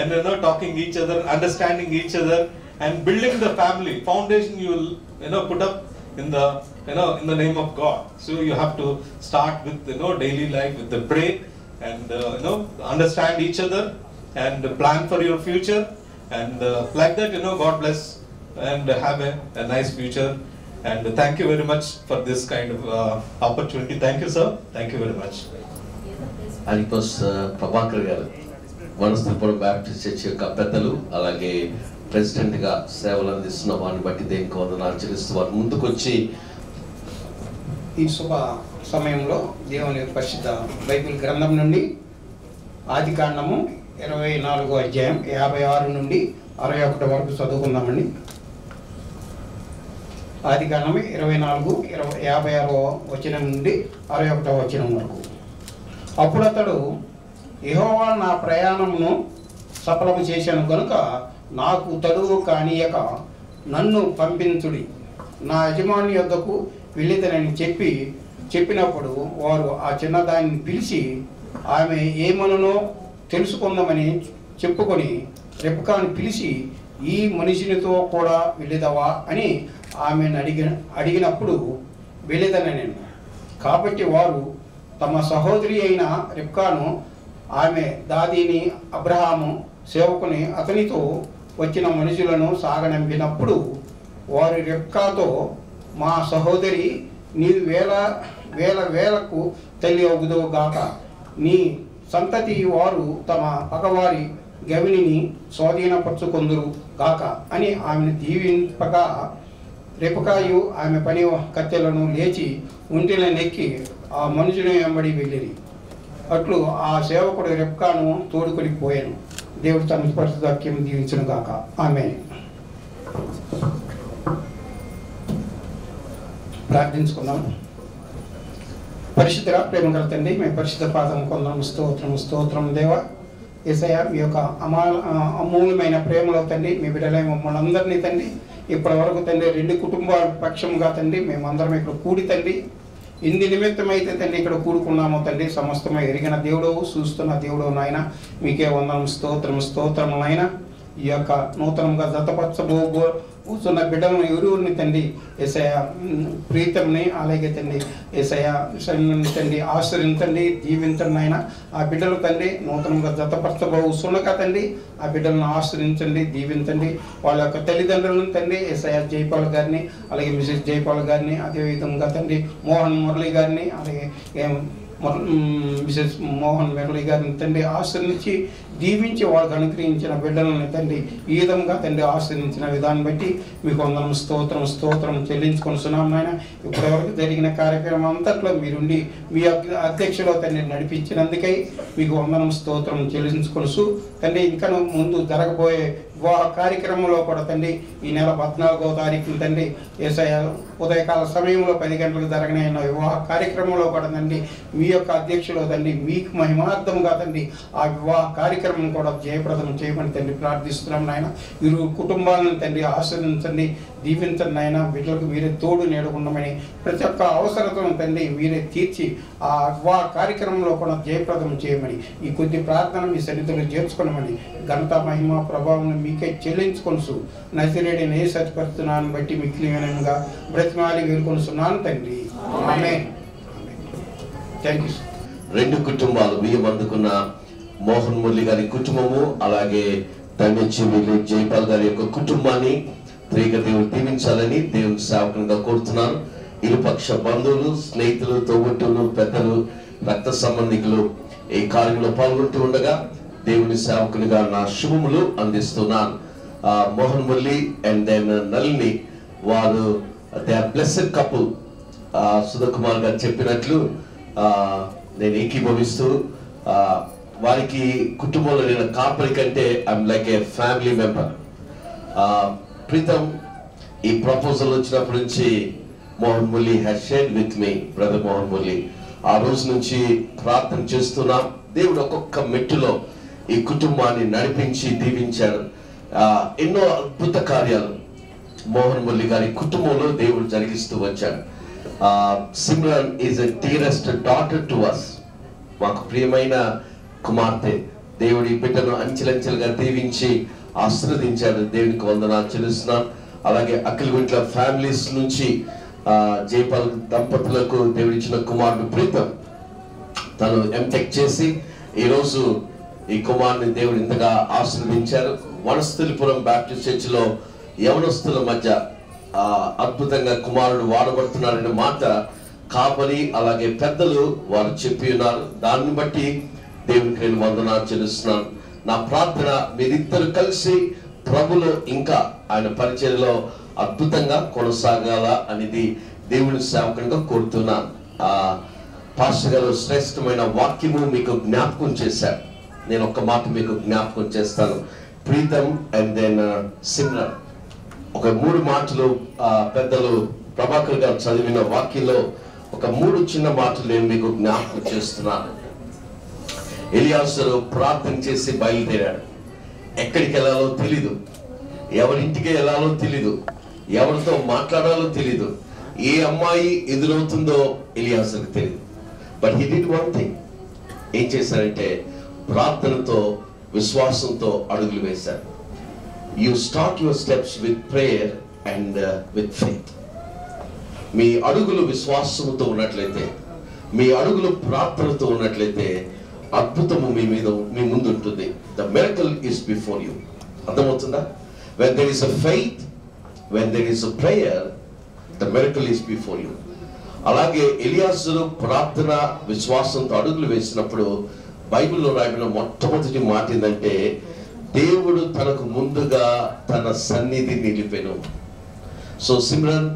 and talking each other, understanding each other, and building the family foundation you will put up in the name of God. So you have to start with daily life with the pray and understand each other and plan for your future, and like that God bless and have a nice future. And thank you very much for this kind of opportunity. Thank you, sir. Thank you very much. అనిపస్ ప్రభాకర్ గారు Vanasthalipuram Baptist church యొక్క పెద్దలు, అలాగే ప్రెసిడెంట్గా సేవలు అందిస్తున్న వారిని బట్టి దేనికి వందనాలు చెల్లిస్తూ వారు ముందుకొచ్చి ఈ శుభ సమయంలో దేవుని పరిశుద్ధ బైబిల్ గ్రంథం నుండి ఆదికాండము 24వ అధ్యాయం 56 నుండి 61 వరకు చదువుకుందామండి. ఆదికాండము 56వ వచనం నుండి 61వ వచనం వరకు. అప్పుడు అతడు, యెహోవా నా ప్రయాణమును సఫలము చేశాను కనుక నాకు తడువు కానీయక నన్ను పంపించుడి, నా యజమాని యొద్దకు వెళ్ళిదనని చెప్పినప్పుడు వారు ఆ చిన్నదాన్ని పిలిచి ఆమె ఏమనునో తెలుసుకుందామని చెప్పుకొని రెబ్కాను పిలిచి, ఈ మనిషినితో కూడా వెళ్ళిదవా అని ఆమెను అడిగినప్పుడు వెళ్ళిదనని. కాబట్టి వారు తమ సహోదరి అయిన రెబ్కాను, ఆమె దాదీని అబ్రహాము సేవకుని అతనితో వచ్చిన మనుషులను సాగనంపినప్పుడు వారు రెబ్కాతో, మా సహోదరి నీవు వేలకు తల్లి అవుదువు గాక, నీ సంతతి వారు తమ పగవారి గవిని స్వాధీనపరచుకొందురు గాక అని ఆమెను దీవింపగా, రెబ్కాయు ఆమె పని కత్తెలను లేచి ఒంటిలనెక్కి ఆ మనుషుని వెంబడి వెళ్ళిరి. అట్లు ఆ సేవకుడు రెబ్కాను తోడుకొని పోయాను. దేవుడు తన పరిశుద్ధ వాక్యం దీవించును గాక. ఆమేన్. ప్రార్థించుకుందాం. పరిశుద్ధ ప్రేమగల తండ్రి, మీ పరిశుద్ధ పాదం కొందాం. స్తోత్రం దేవ. యేసయ్య, మీ యొక్క అమూల్యమైన ప్రేమలో తండ్రి, మీ బిడ్డలై మమ్మల్ని అందరినీ తండ్రి ఇప్పటి వరకు తండ్రి 2 కుటుంబాల పక్షంగా తండ్రి మేమందరం ఇక్కడ కూడి తండ్రి ఇంది నిమిత్తమైతే తండ్రి ఇక్కడ కూడుకున్నామో తండ్రి, సమస్తమై ఎరిగిన దేవుడు, చూస్తున్న దేవుడు నాయన, మీకే వందనం. స్తోత్రం నాయన. ఈ యొక్క నూతనంగా జతపరచబోతున్న బిడ్డలను ఎవరిని తండ్రి యేసయ్య ప్రీతంని, అలాగే తండ్రి యేసయ్య తండ్రి ఆశ్రయించండి, దీవించండి నాయన. ఆ బిడ్డలు తండ్రి నూతనంగా జతపరచబోతున్నగా తండ్రి ఆ బిడ్డలను ఆశ్రయించండి, దీవించండి. వాళ్ళ యొక్క తల్లిదండ్రులను తండ్రి యేసయ్య జైపాల్ గారిని, అలాగే మిసెస్ జైపాల్ గారిని, అదేవిధంగా తండ్రి మురళి గారిని, అలాగే మిసెస్ మురళి గారిని తండ్రి ఆశ్రయించి దీవించి వాళ్ళకు అనుగ్రహించిన బిడ్డలని తండ్రి ఈ విధంగా తండ్రి ఆశ్రయించిన విధానం బట్టి మీకు వందనం. స్తోత్రం చెల్లించుకొనిస్తున్నాం నాయన. ఇప్పటివరకు జరిగిన కార్యక్రమం అంతట్లో మీరుండి మీ అధ్యక్షులో తండ్రి నడిపించినందుకై మీకు వందనం. స్తోత్రం చెల్లించుకొనుసు తండ్రి. ఇంకా ముందు జరగబోయే వివాహ కార్యక్రమంలో కూడా తండ్రి ఈ నెల 14వ తారీఖున తండ్రి యేసయ్య ఉదయకాల సమయంలో 10 గంటలకు జరగనైన వివాహ కార్యక్రమంలో కూడా తండ్రి మీ యొక్క అధ్యక్షులో తండ్రి మీకు మహిమార్థంగా తండ్రి ఆ వివాహ కార్యక్రమం కూడా జయప్రదం చేయమని తండ్రి ప్రార్థిస్తున్నాం నాయన. ఇరు కుటుంబాలను తండ్రి ఆశ్రయించండి, దీవించండి నాయన. బిడ్డలకు మీరే తోడు నేడుకుండమని, ప్రతి ఒక్క అవసరతను తండ్రి మీరే తీర్చి ఆ వివాహ కార్యక్రమంలో కూడా జయప్రదం చేయమని, ఈ కొద్ది ప్రార్థన మీ సన్నిధిలో చేర్చుకోనమని, ఘనత మహిమ ప్రభావం మీకే చెల్లించుకొనుసు నజరేయుడైన యేసు సత్యపరుస్తున్నాను బట్టి మిక్కిలిగా బ్రతిమాలి వేడుకొనుస్తున్నాను తండ్రి. ఆమేన్. Thank you. 2 కుటుంబాలు బియ్యం అందుకున్న మోహన్ మురళి గారి కుటుంబము, అలాగే దండెచ్చి జైపాల్ గారి యొక్క కుటుంబాన్ని త్రియేక దేవుడు దీవించాలని దేవుని సేవకునిగా కోరుతున్నాను. ఇరుపక్ష బంధువులు, స్నేహితులు, తోబుట్టువులు, పెద్దలు, రక్త సంబంధికులు ఈ కార్యంలో పాల్గొంటూ ఉండగా దేవుని సేవకునిగా నా శుభములు అందిస్తున్నాను. మోహన్ మురళి అండ్ దెన్ నళిని, వారు they are blessed couple. Sudheer Kumar గారు చెప్పినట్లు నేను ఏకీభవిస్తూ వారికి కుటుంబంలో నేను కాపరి కంటే I'm like a family member. Preetham ఈ ప్రపోజల్ వచ్చినప్పటి నుంచి Mohan Murali has shared with me, brother Mohan Murali. ఆ రోజు నుంచి ప్రార్థన చేస్తున్నాం. దేవుడు ఒక్కొక్క మెట్టులో ఈ కుటుంబాన్ని నడిపించి దీవించాడు. ఎన్నో అద్భుత కార్యాలు మోహన్ మురళి గారి కుటుంబంలో దేవుడు జరిగిస్తూ వచ్చాడు. Simran is a dearest daughter to us. మాకు ప్రియమైన కుమార్తె. దేవుడి బిడ్డను అంచెలంచెలుగా దీవించి ఆశీర్వదించాడు. దేవునికి వందనాలు చెల్లిస్తున్నాను. అలాగే అఖిలగుంట్ల ఫ్యామిలీస్ నుంచి జైపాల్ దంపతులకు దేవుడిచ్చిన కుమారుడు ప్రీతం, తను ఎంటెక్ చేసి ఈరోజు ఈ కుమారుని దేవుడు ఇంతగా ఆశీర్వదించారు. వనస్థలిపురం బ్యాప్టిస్ట్ చర్చిలో యవనస్తుల మధ్య అద్భుతంగా కుమారుడు వాడబడుతున్నారనే మాట కాపరి అలాగే పెద్దలు వారు చెప్పి ఉన్నారు. దాన్ని బట్టి దేవునికి నేను వందనాలు చెల్లిస్తున్నాను. నా ప్రార్థన మీరిద్దరు కలిసి ప్రభులో ఇంకా ఆయన పరిచర్యలో అద్భుతంగా కొనసాగాల అనేది దేవుని సేవకునిగా కోరుతున్నాను. పాస్టర్ గారు శ్రేష్టమైన వాక్యము మీకు జ్ఞాపకం చేశారు. నేను ఒక్క మాట మీకు జ్ఞాపకం చేస్తాను. ప్రీతం అండ్ దెన్ సిమ్రన్, ఒక 3 మాటలు పెద్దలు ప్రభాకర్ గారు చదివిన వాక్యంలో ఒక 3 చిన్న మాటలు నేను మీకు జ్ఞాపకం చేస్తున్నాను. ఎలియాసరు ప్రార్థన చేసి బయలుదేరాడు. ఎక్కడికి వెళ్ళాలో తెలీదు, ఎవరింటికి వెళ్ళాలో తెలీదు, ఎవరితో మాట్లాడాలో తెలీదు, ఏ అమ్మాయి ఎదురవుతుందో ఎలియాసరుకు తెలియదు. But he did one thing. ఏం చేశారంటే ప్రార్థనతో విశ్వాసంతో అడుగులు వేశారు. You start your steps with prayer and with faith. మీ అడుగులు విశ్వాసముతో ఉన్నట్లయితే, మీ అడుగులు ప్రార్థనతో ఉన్నట్లయితే అద్భుతము మీ ముందు ఉంటుంది. The miracle is before you. అర్థమవుతుందా? When there is a faith, when there is a prayer, the miracle is before you. అలాగే ఎలియాసరు ప్రార్థన విశ్వాసంతో అడుగులు వేసినప్పుడు బైబిల్లో రాయబడిన మొట్టమొదటి మాట ఏంటంటే దేవుడు తనకు ముందుగా తన సన్నిధి నిలిపెను. So Simran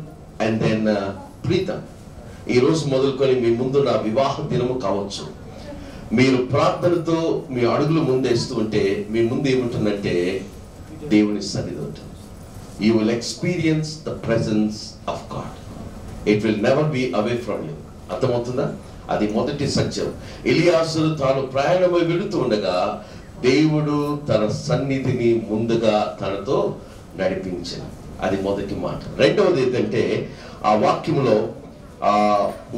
and then Preetam, ఈరోజు మొదలుకొని మీ ముందు నా వివాహ దినము కావచ్చు. మీరు ప్రార్థనతో మీ అడుగులు ముందేస్తూ ఉంటే మీ ముందు ఏముంటుందంటే దేవుని సన్నిధి ఉంటుంది. You will experience the presence of God. It will never be away from you. అర్థమవుతుందా? అది మొదటి సత్యం. ఎలియాసరు తాను ప్రయాణమై వెళుతూ ఉండగా దేవుడు తన సన్నిధిని ముందుగా తనతో నడిపించాడు. అది మొదటి మాట. రెండవది ఏంటంటే ఆ వాక్యములో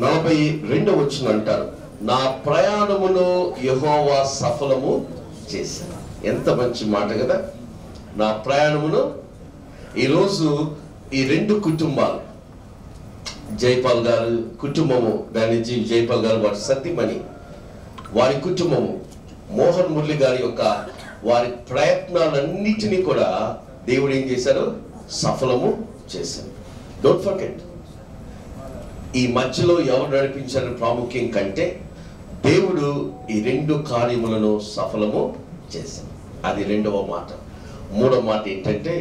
42వ వచనం అంటారు, నా ప్రయాణమును యెహోవా సఫలము చేశాను. ఎంత మంచి మాట కదా! నా ప్రయాణమును. ఈరోజు ఈ 2 కుటుంబాలు, జైపాల్ గారు కుటుంబము, దాని నుంచి జైపాల్ గారు వారి సతీమణి, వారి కుటుంబము, మోహన్ మురళి గారి యొక్క వారి ప్రయత్నాలన్నిటినీ కూడా దేవుడు ఏం చేశారు? సఫలము చేశారు. Don't forget. ఈ మధ్యలో ఎవరు నడిపించారని ప్రాముఖ్యం కంటే దేవుడు ఈ 2 కార్యములను సఫలము చేశారు. అది 2వ మాట. 3వ మాట ఏంటంటే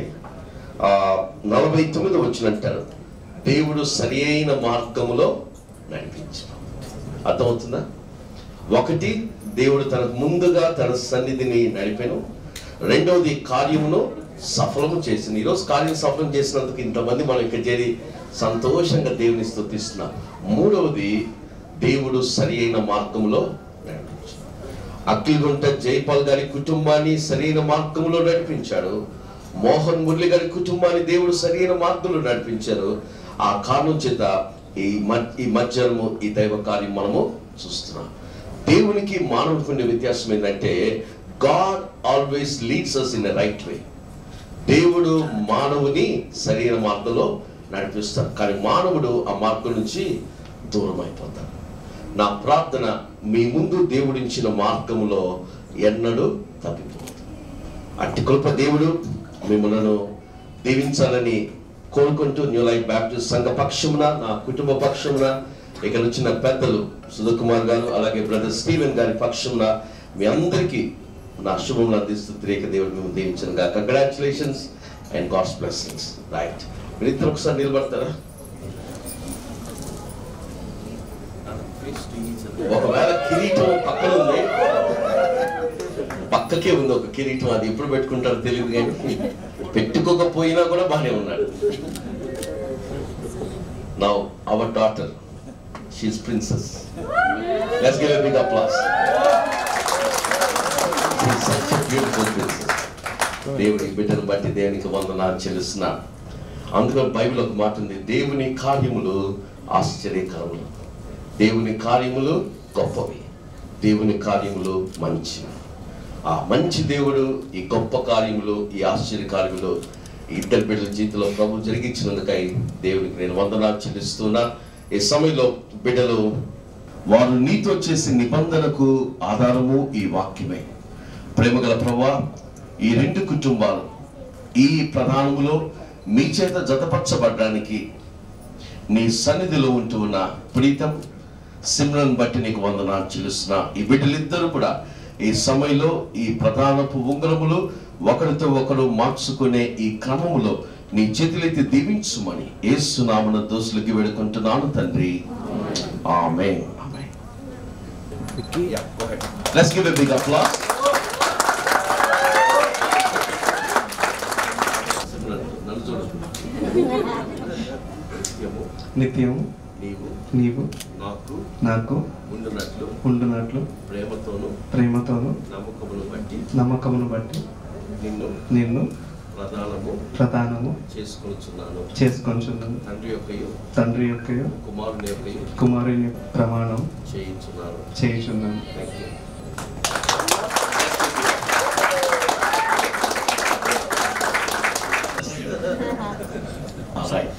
49వ వచనం అంటారు, దేవుడు సరి అయిన మార్గములో నడిపించాడు. అర్థమవుతుందా? ఒకటి, దేవుడు తనకు ముందుగా తన సన్నిధిని నడిపెను. రెండవది, కార్యమును సఫలము చేసింది. ఈరోజు కార్యం సఫలం చేసినందుకు ఇంతమంది మనం ఇక్కడ చేరి సంతోషంగా దేవుని స్తుతిస్తున్నాం. మూడవది, దేవుడు సరి అయిన మార్గంలో నడిపించాడు. అఖిలగుంట జైపాల్ గారి కుటుంబాన్ని సరైన మార్గంలో నడిపించాడు. మోహన్ మురళి గారి కుటుంబాన్ని దేవుడు సరైన మార్గంలో నడిపించారు. ఆ కారణం చేత ఈ మధ్యాహ్నము ఈ దైవ కార్యం మనము చూస్తున్నాం. దేవునికి మానవునికి ఉండే వ్యత్యాసం ఏంటంటే God always leads us in a right way. దేవుడు మానవుని సరైన మార్గంలో నడిపిస్తాడు, కానీ మానవుడు ఆ మార్గం నుంచి దూరం అయిపోతాడు. నా ప్రార్థన, మీ ముందు దేవుడించిన మార్గంలో ఎన్నడూ తప్పిపోతుంది. అట్టి కృప దేవుడు మిమ్మలను దీవించాలని కోరుకుంటూ న్యూ లైఫ్ బ్యాప్టిస్ట్ సంఘ పక్షమున, నా కుటుంబ పక్షమున, ఇక్కడ వచ్చిన పెద్దలు సుధీర్ కుమార్ గారు అలాగే బ్రదర్ స్టీవెన్ గారి పక్షమున మీ అందరికీ నా శుభములు అందిస్తూ త్రేక దేవుడు మేము దీవించనుగా. Congratulations and God's blessings. Right, మీరిద్దరు ఒకసారి నిలబడతారా? ఒకవేళ కిరీటం పక్కన ఉంది, పక్కకే ఉంది ఒక కిరీటం, అది ఎప్పుడు పెట్టుకుంటారో తెలియదు కానీ పెట్టుకోకపోయినా కూడా బాగానే ఉన్నాడు. Now our daughter, she is princess. Let's give a big applause. She is such a beautiful princess. దేవుని బిడ్డను బట్టి దేవునికి వందనాలు చెల్లిస్తున్నాను. అందులో బైబిల్ ఒక మాట ఉంది, దేవుని కార్యములు ఆశ్చర్యకరములు, దేవుని కార్యములు గొప్పవి, దేవుని కార్యములు మంచివి. ఆ మంచి దేవుడు ఈ గొప్ప కార్యములు, ఈ ఆశ్చర్య కార్యములు ఇద్దరు బిడ్డల జీవితంలో ప్రభు జరిగించినందుకై దేవునికి నేను వందనాలు చెల్లిస్తున్నా. ఈ సమయంలో బిడ్డలు వారు నీతో చేసే నిబంధనకు ఆధారము ఈ వాక్యమే. ప్రేమగల ప్రభువా, ఈ రెండు కుటుంబాలు ఈ ప్రధానములో మీ చేత జతపరచబడడానికి నీ సన్నిధిలో ఉంటూ ఉన్న ప్రీతం సిమ్రన్ బట్టి నీకు వందనాలు చెల్లిస్తున్నా. ఈ బిడ్డలిద్దరూ కూడా ఈ సమయంలో ఈ ప్రధానపు ఉంగరములు ఒకరితో ఒకరు మార్చుకునే ఈ క్రమములో నీ చేతులైతే దీవించుమని యేసు నామమున దోసులకి వేడుకుంటున్నాను తండ్రి. ఆమేన్. Let's give a big applause. నిత్యము నీవు నాకు ఉండునట్లు ప్రేమతోను నమ్మకమును బట్టి నిన్ను ప్రధానము చేసుకొనుచున్నాను. తండ్రి యొక్కయు కుమారుని ప్రమాణం చేయుచున్నాను.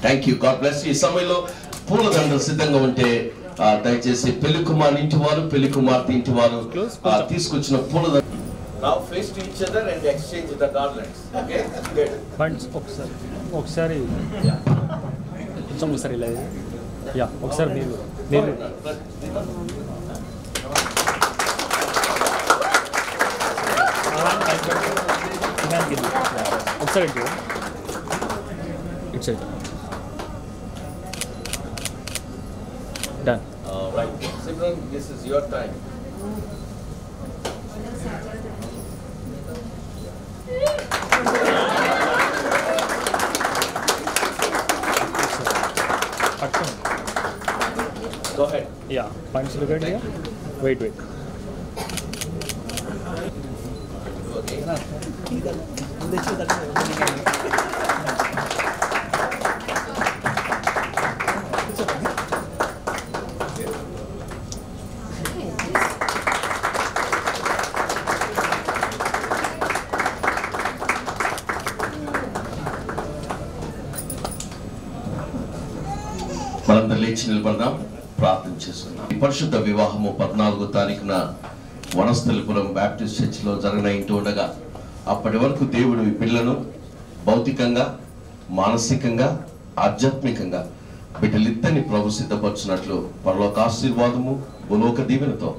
Thank you. God bless you. ఈ సమయంలో పూలదండలు సిద్ధంగా ఉంటే దయచేసి పెళ్లి కుమారుని ఇంటి వారు, పెళ్లి కుమార్తె ఇంటి వారు తీసుకొచ్చిన పూలదండ. Now face to each other and exchange the garlands. Okay? Good. Bunch ఒకసారి కొంచెం ఒకసారి ఇలా యా ఒకసారి నేను ఒకసారి it's it done. Right. Simran, this is your time. Go ahead. Yeah, punch look at here. Wait. Okay. మనందరూ లేచి నిలబడదాం, ప్రార్థన చేసుకుందాం. ఈ పరిశుద్ధ వివాహము 14వ తారీఖున వనస్థలిపురం బ్యాప్టిస్ట్ చర్చిలో జరగనైంటూ ఉండగా అప్పటి వరకు దేవుడు ఈ పిల్లను భౌతికంగా, మానసికంగా, ఆధ్యాత్మికంగా బిడ్డలిద్దరిని ప్రభు సిద్ధపరచినట్లు పరలోక ఆశీర్వాదము, భూలోక దీవెనతో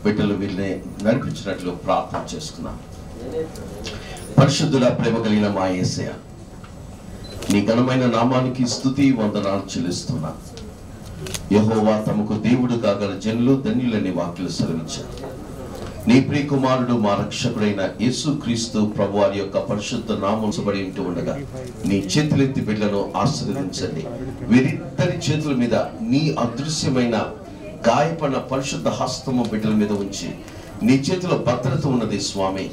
బిడ్డలు వీళ్ళని నడిపించినట్లు ప్రార్థన చేసుకున్నాం. పరిశుద్ధుల ప్రేమ కలిగిన మా యేసయ్య, నీ ఘనమైన నామానికి స్తుతి వందనాలు చెల్లిస్తున్నా. యెహోవా తమకు దేవుడు కాగల జనులు ధన్యులని వాక్యులు సెలవించారు. నీ ప్రియ కుమారుడు మా రక్షకుడైన యేసుక్రీస్తు ప్రభువారి యొక్క పరిశుద్ధ నామముంచబడి ఉంటూ ఉండగా నీ చేతులెత్తి బిడ్డలను ఆశీర్వదించండి. వీరిద్దరి చేతుల మీద నీ అదృశ్యమైన గాయపడిన పరిశుద్ధ హస్తము బిడ్డల మీద ఉంచి నీ చేతిలో భద్రత ఉన్నది స్వామి,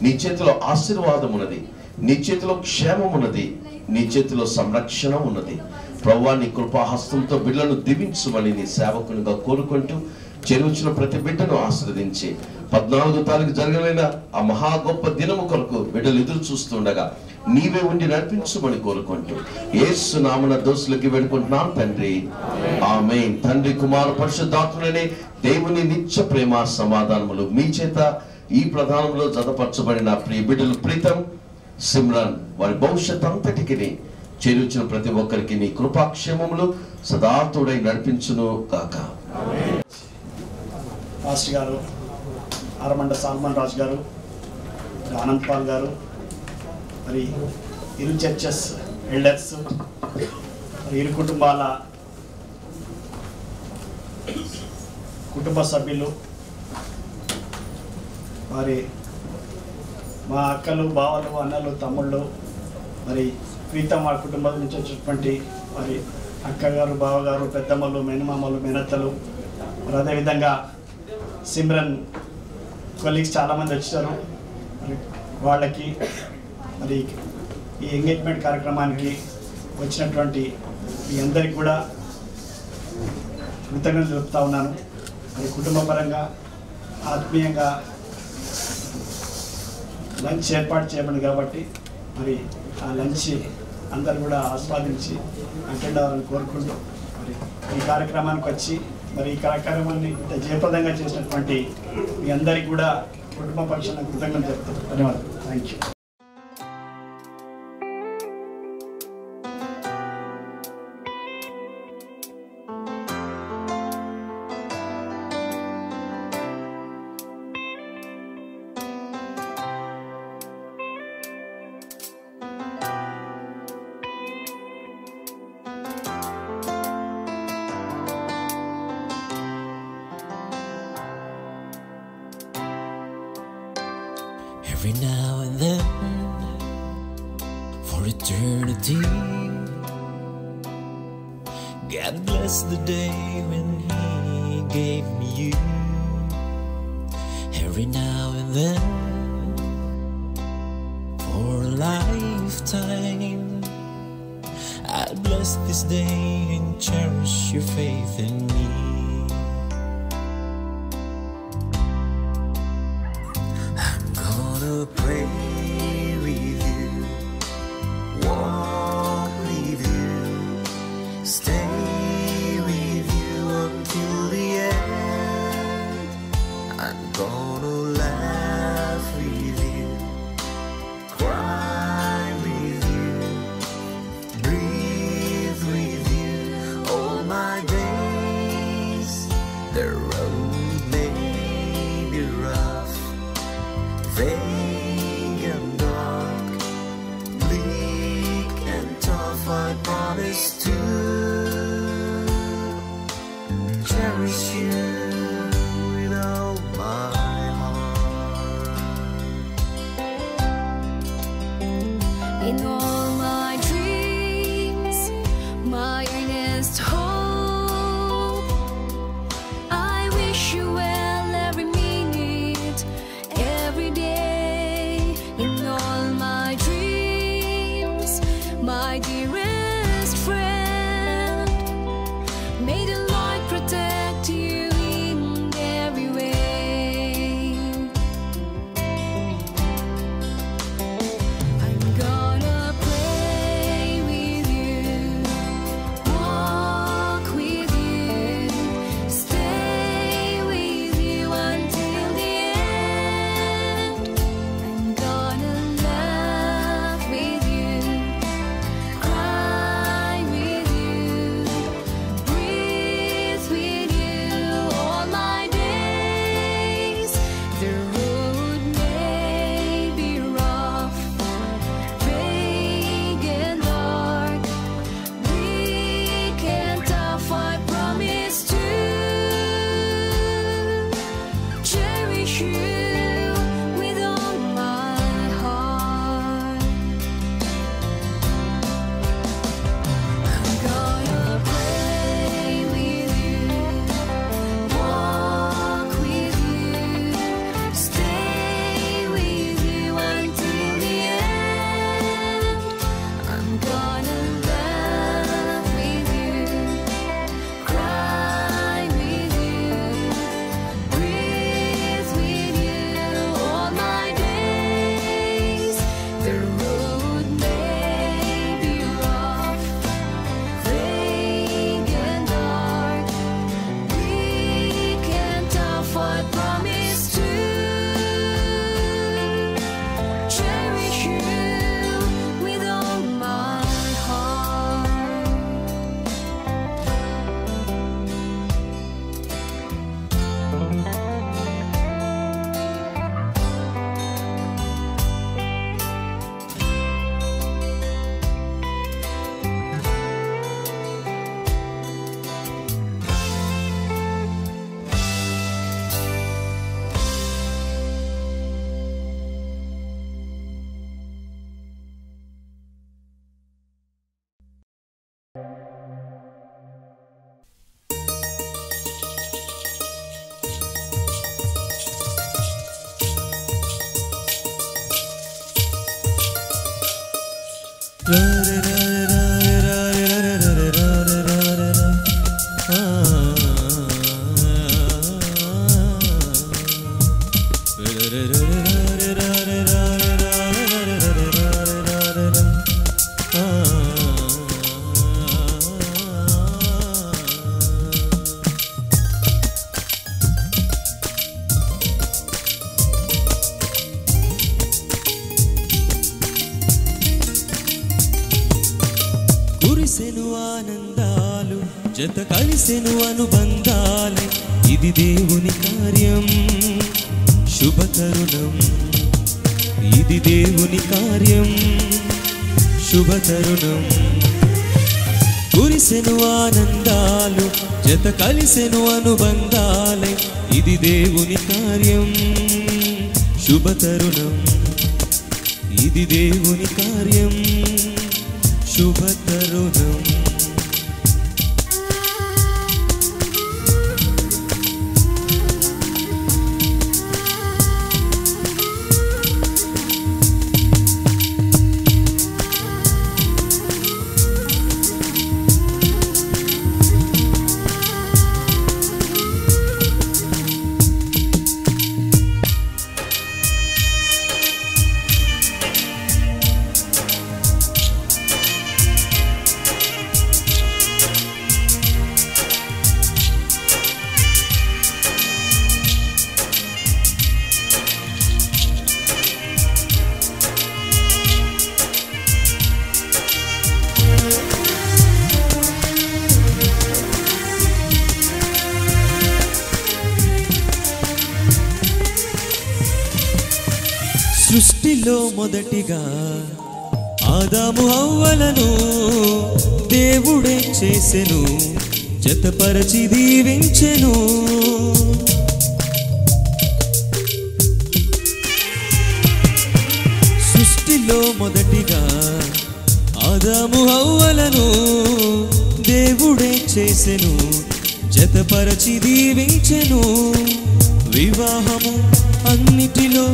నీ చేతిలో ఆశీర్వాదం ఉన్నది, నీ చేతిలో క్షేమం ఉన్నది, నీ చేతిలో సంరక్షణ ఉన్నది. ప్రభువా, నీ కృపాహస్తంతో బిడ్డలను దీవించమని నీ సేవకునిగా కోరుకుంటూ చెరువుచిన ప్రతి బిడ్డను ఆశీర్వదించి 14వ తారీఖు జరగలేన ఆ మహా గొప్ప దినము కొరకు బిడ్డలు ఎదురు చూస్తుండగా నీవే ఉండి నడిపించమని కోరుకుంటూ యేసు నామమున దోసులకి వేడుకుంటున్నాం తండ్రి. ఆమేన్. తండ్రి, కుమార, పరిశుద్ధాత్మనే దేవుని నిత్య ప్రేమ సమాధానములు మీ చేత ఈ ప్రధానంలో జతపరచబడిన ప్రియ బిడ్డలు ప్రీతం సిమ్రాన్ వారి భవిష్యత్ అంతటికి చేరుచిన ప్రతి ఒక్కరికి నీ కృపాక్షేమములు సదా తోడై నడిపించును కాక. మాస్టర్ గారు ఆరమండ సాల్మన్ రాజు గారు, ఆనంద్ పాల్ గారు, మరి ఇరు చర్చెస్ ఎల్డర్స్, మరి ఇరు కుటుంబాల కుటుంబ సభ్యులు, మరి మా అక్కలు, బావలు, అన్నలు, తమ్ముళ్ళు, మరి ప్రీతం వాళ్ళ కుటుంబం నుంచి వచ్చినటువంటి మరి అక్కగారు, బావగారు, పెద్దమ్మలు, మేనమామలు, మేనత్తలు, మరి అదేవిధంగా సిమ్రన్ కొలీగ్స్ చాలామంది వచ్చారు. మరి వాళ్ళకి మరి ఈ ఎంగేజ్మెంట్ కార్యక్రమానికి వచ్చినటువంటి మీ అందరికి కూడా కృతజ్ఞతలు చెప్తా ఉన్నాను. మరి కుటుంబ పరంగా ఆత్మీయంగా లంచ్ ఏర్పాటు చేయబడింది కాబట్టి మరి ఆ లంచ్ అందరు కూడా ఆస్వాదించి అటెండ్ అవ్వాలని కోరుకుంటూ మరి ఈ కార్యక్రమానికి వచ్చి మరి ఈ కార్యక్రమాన్ని ఇంత జయప్రదంగా చేసినటువంటి మీ అందరికీ కూడా కుటుంబ పక్షాన కృతజ్ఞతలు చెప్తాను. ధన్యవాదాలు. Thank you. Every now and then, for eternity, God bless the day when He gave me you. Every now and then, for a lifetime, I'll bless this day and cherish your faith in me. Pray with you, walk with you, stay with you until the end. I'm gonna laugh with you, cry with you, breathe with you all my days. The road may be rough, vague and dark, bleak and tough, I promise to cherish you with all my heart. In all my dreams, my earnest hope, I wish you well every minute, every day. In all my dreams, my dearest friend, may the Lord protect you in every way. I'm gonna pray with you, walk with you, stay with you until the end. I'm gonna laugh with you, cry with కురిసెను ఆనందాలు జత కలిసెను అనుబంధాలే ఇది దేవుని కార్యం శుభతరుణం ఇది దేవుని కార్యం శుభతరుణం కురిసెను ఆనందాలు జత కలిసెను అనుబంధాలే ఇది దేవుని కార్యం శుభతరుణం ఇది దేవుని కార్యం శుభతరుణం సృష్టిలో మొదటిగా ఆదాము హవ్వలను దేవుడే చేసెను జతపరచి దీవించెను సృష్టిలో మొదటిగా ఆదాము హవ్వలను దేవుడే చేసెను జతపరచి దీవించెను వివాహము అన్నిటిలో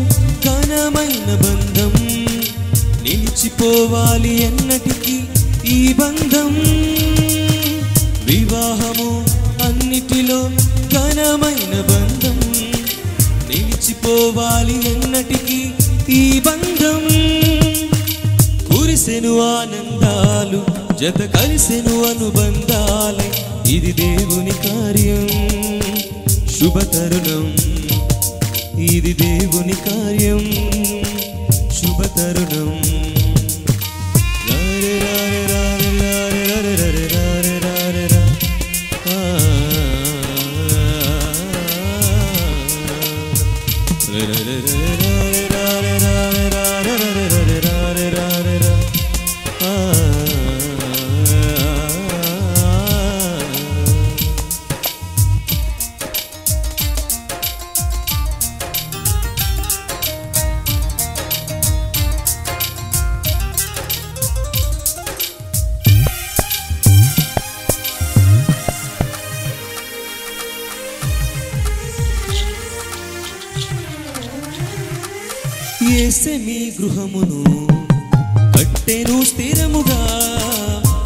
ఘనమైన బంధం నిలిచిపోవాలి ఎన్నటికీ ఈ బంధం వివాహము అన్నిటిలో ఘనమైన బంధం నిలిచిపోవాలి ఎన్నటికీ ఈ బంధం కురిసెను ఆనందాలు జత కలిసెను అనుబంధాలే ఇది దేవుని కార్యం శుభతరుణం ఇది దేవుని కార్యం శుభతరుణం యేసే మీ గృహమును కట్టెను స్థిరముగా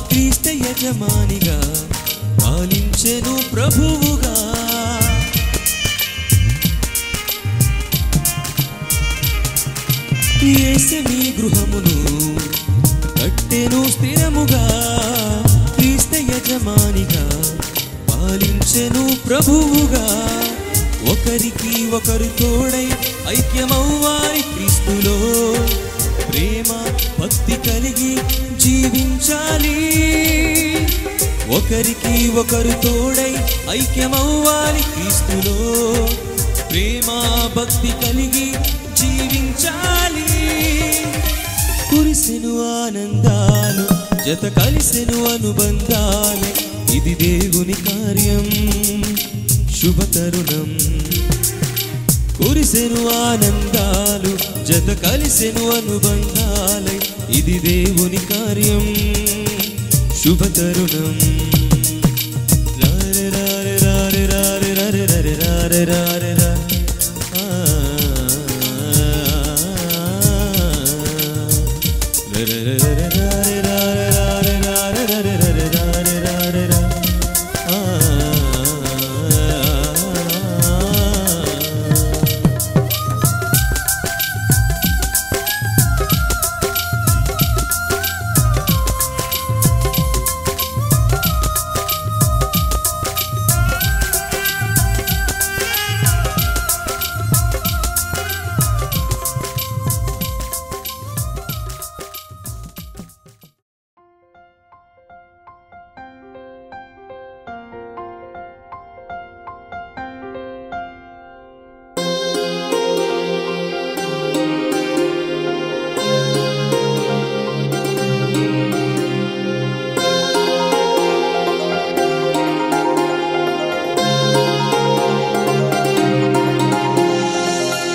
క్రీస్తు యజమానిగా పాలించెను ప్రభువుగా యేసే మీ గృహమును కట్టెను స్థిరముగా క్రీస్తు యజమానిగా పాలించెను ప్రభువుగా ఒకరికి ఒకరు తోడై ఐక్యమవ్వాలి క్రీస్తులో ప్రేమ భక్తి కలిగి జీవించాలి ఒకరికి ఒకరు తోడై ఐక్యమవ్వాలి క్రీస్తులో ప్రేమ భక్తి కలిగి జీవించాలి కురిసెను ఆనందాలు జత కలిసెను అనుబంధాలే ఇది దేవుని కార్యం శుభతరుణం కురిసెను ఆనందాలు జత కలిసెను అనుబంధాలే ఇది దేవుని కార్యం శుభతరుణం రారే రారే రారే రారే రారే రారే రారే రారే రా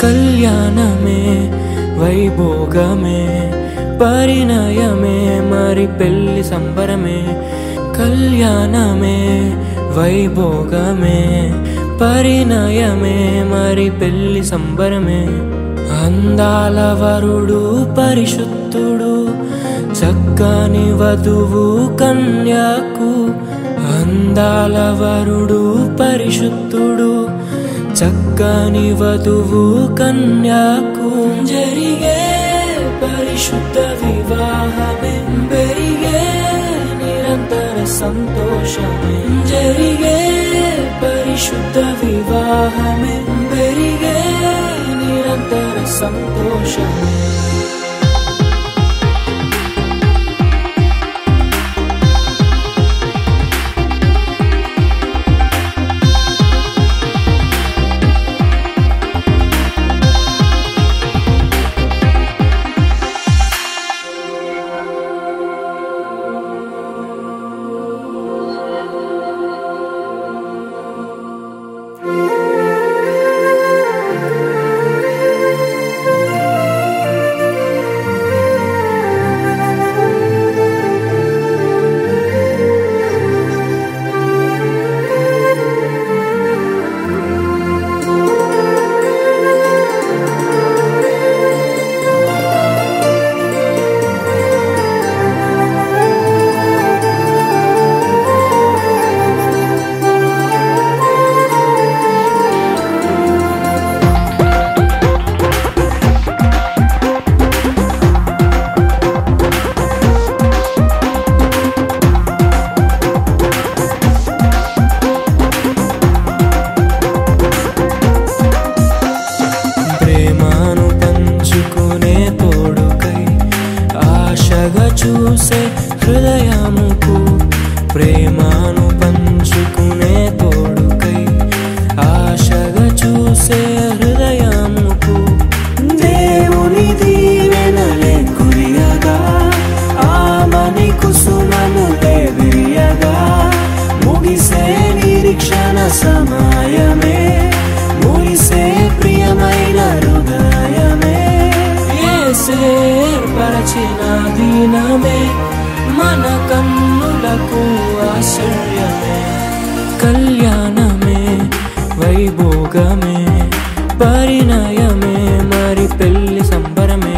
కళ్యాణమే వైభోగమే పరిణయమే మరి పెళ్లి సంబరమే కళ్యాణమే వైభోగమే పరిణయమే మరి పెళ్లి సంబరమే అందాల వరుడు పరిశుద్ధుడు చక్కని వధువు కన్యాకు అందాల వరుడు పరిశుద్ధుడు చక్కని వధువు కన్యాకు జరిగే పరిశుద్ధ వివాహమే పెరిగే నిరంతర సంతోషమే జరిగే పరిశుద్ధ వివాహమే పెరిగే నిరంతర సంతోషమే చూసే హృదయముకు ప్రేమను పంచుకునే తోడుకై ఆశగా చూసే హృదయముకు దేవుని దీవెనలే కురియగా ఆమని కుసుమనులే విరియగా ముగిసే నిరీక్షణ సమయమే ముగిసే ప్రియమైన హృదయమే ఏర్పరచిన దీనమే మన కన్నులకు ఆశ్చర్యమే కళ్యాణమే వైభోగమే పరిణయమే మరి పెళ్లి సంబరమే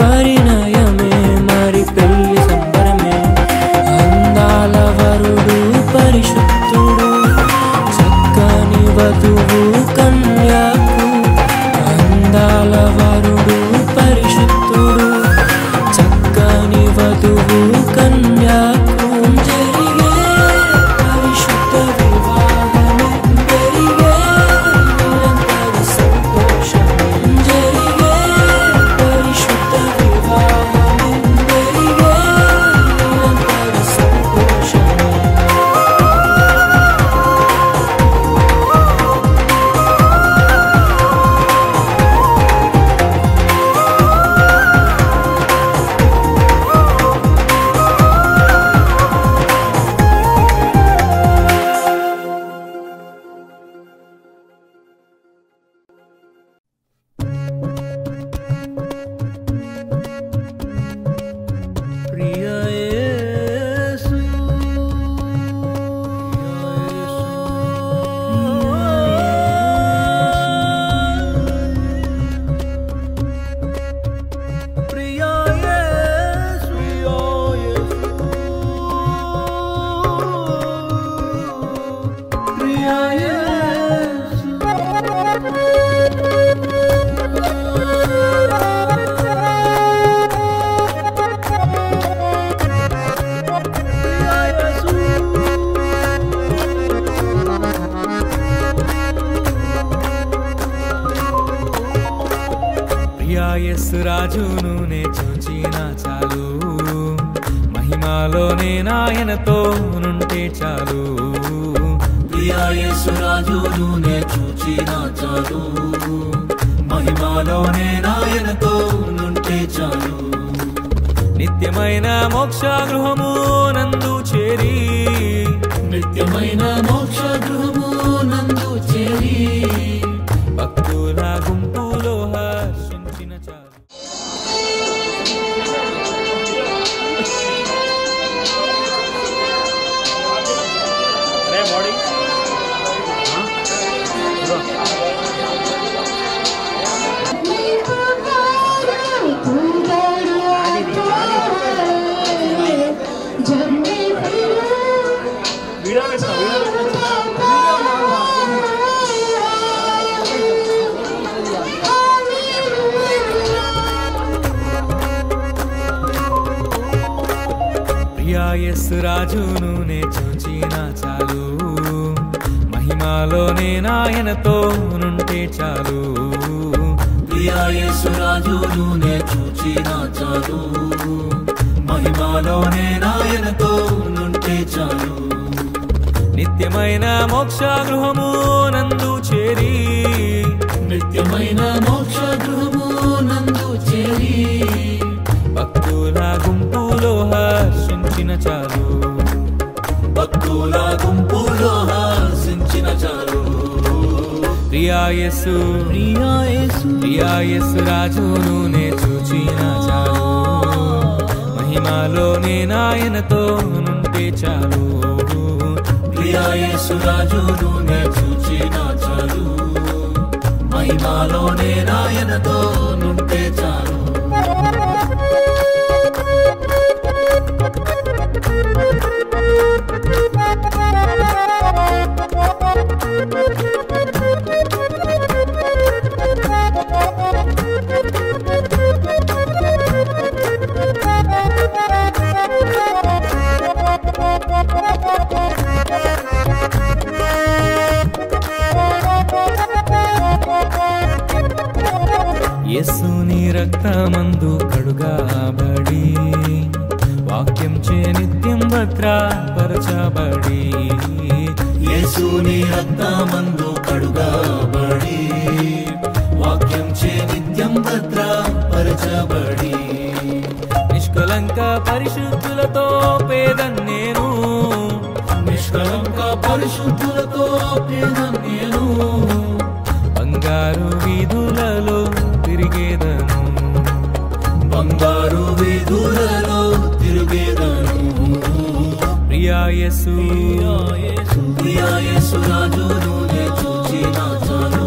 పరిణయమే మరి పెళ్లి సంబరమే అందాల వరుడు పరిశుద్ధుడు చక్కని వధువు కన్యాకు అందాల వరుడు పరిశుద్ధుడు చక్కని వధువు కన్యాకు జరిగే పరిశుద్ధ వివాహమే జరిగే నిరంతర సంతోషమే జరిగే పరిశుద్ధ వివాహమే జరిగే నిరంతర సంతోషమే యేసు రాజును నే చూచిన చాలు మహిమలోనే నాయనతో నుంటే చాలు ప్రియా యేసు రాజును నే చూచిన చాలు మహిమలోనే నాయనతో నుంటే చాలు నిత్యమైన మోక్ష గృహము నందు చేరి నిత్యమైన మోక్ష గృహము నందు చేరి భక్తుల గుంపులో హర్షించిన చాలు యేసు రాజును నే చూచిన చాలు మహిమలోనే నాయనతో నుంటే చాలు ప్రియా యేసు రాజును నే చూచిన చాలు మహిమలోనే నాయనతో నుంటే చాలు నిత్యమైన మోక్ష గృహము నందు చేరి నిత్యమైన మోక్ష గృహము నందు చేరి భక్తుల గుంపులో హర్షించిన చాలు భక్తుల గుంపులో హర్షించిన చాలు ప్రియా యేసు రాజును నే చూచిన చాలు మహిమలోనే నాయనతో నుంటే చాలు ప్రియా యేసు రాజును నే చూచిన చాలు మహిమలోనే నాయనతో నుంటే చాలు యేసుని రక్తమందు కడుగాబడి వాక్యం చే నిత్యం భద్రపరచబడి యేసుని రక్తమందు కడుగాబడి వాక్యం చే నిత్యం భద్రపరచబడి నిష్కలంక పరిశుద్ధులతో పేదన్నేను నిష్కలంక పరిశుద్ధులతో పేదన్నేను బంగారు వీధులలో తిరిగేదను బంగారు వీధులలో తిరిగేదను ప్రియా యేసు రాజును నే చూచిన చాలు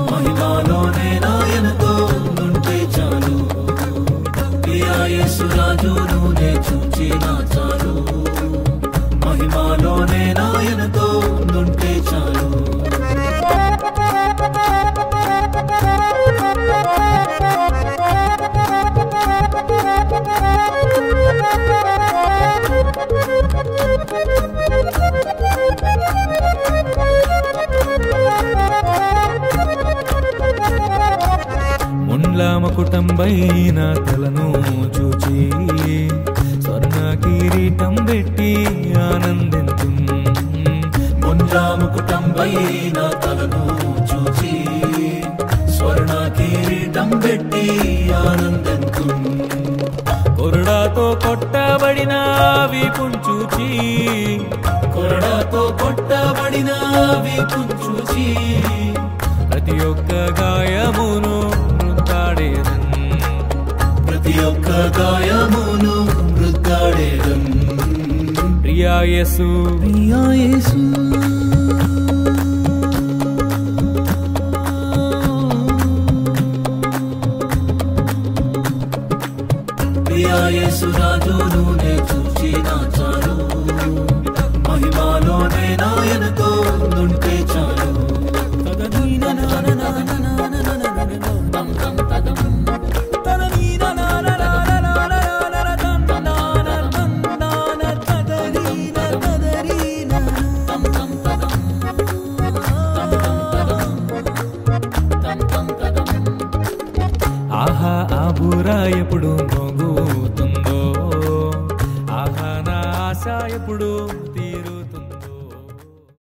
మహిమలోనే నాయనతో నుంటే చాలు రాజునునే చూచిన చాలు మహిమాలోనే నాయనతో ఉండుంటే చాలు ముండ్ల మకుటంబైన తలను చూచి స్వర్ణ కిరీటం పెట్టి ఆనందించు ముండ్ల మకుటంబైన తలను చూచి స్వర్ణ కిరీటం పెట్టి ఆనందించు కొరడాతో కొట్టబడిన వీపుంచూచి కొరడాతో కొట్టబడిన వీపుంచూచి ప్రతి ఒక్క గాయమును మృతాడేదన్ ప్రతి ఒక్క గాయమును మృతాడేదన్ ప్రియా యేసు ప్రియా యేసు ప్రియా యేసు రాజునునే చూచిన చాలు మహిమాలోనే నాయనతో ఉండుంటే చాలు ఆహా ఆ బూరా ఎప్పుడు మోగుతుందో ఆహా నా ఆశ ఎప్పుడు తీరు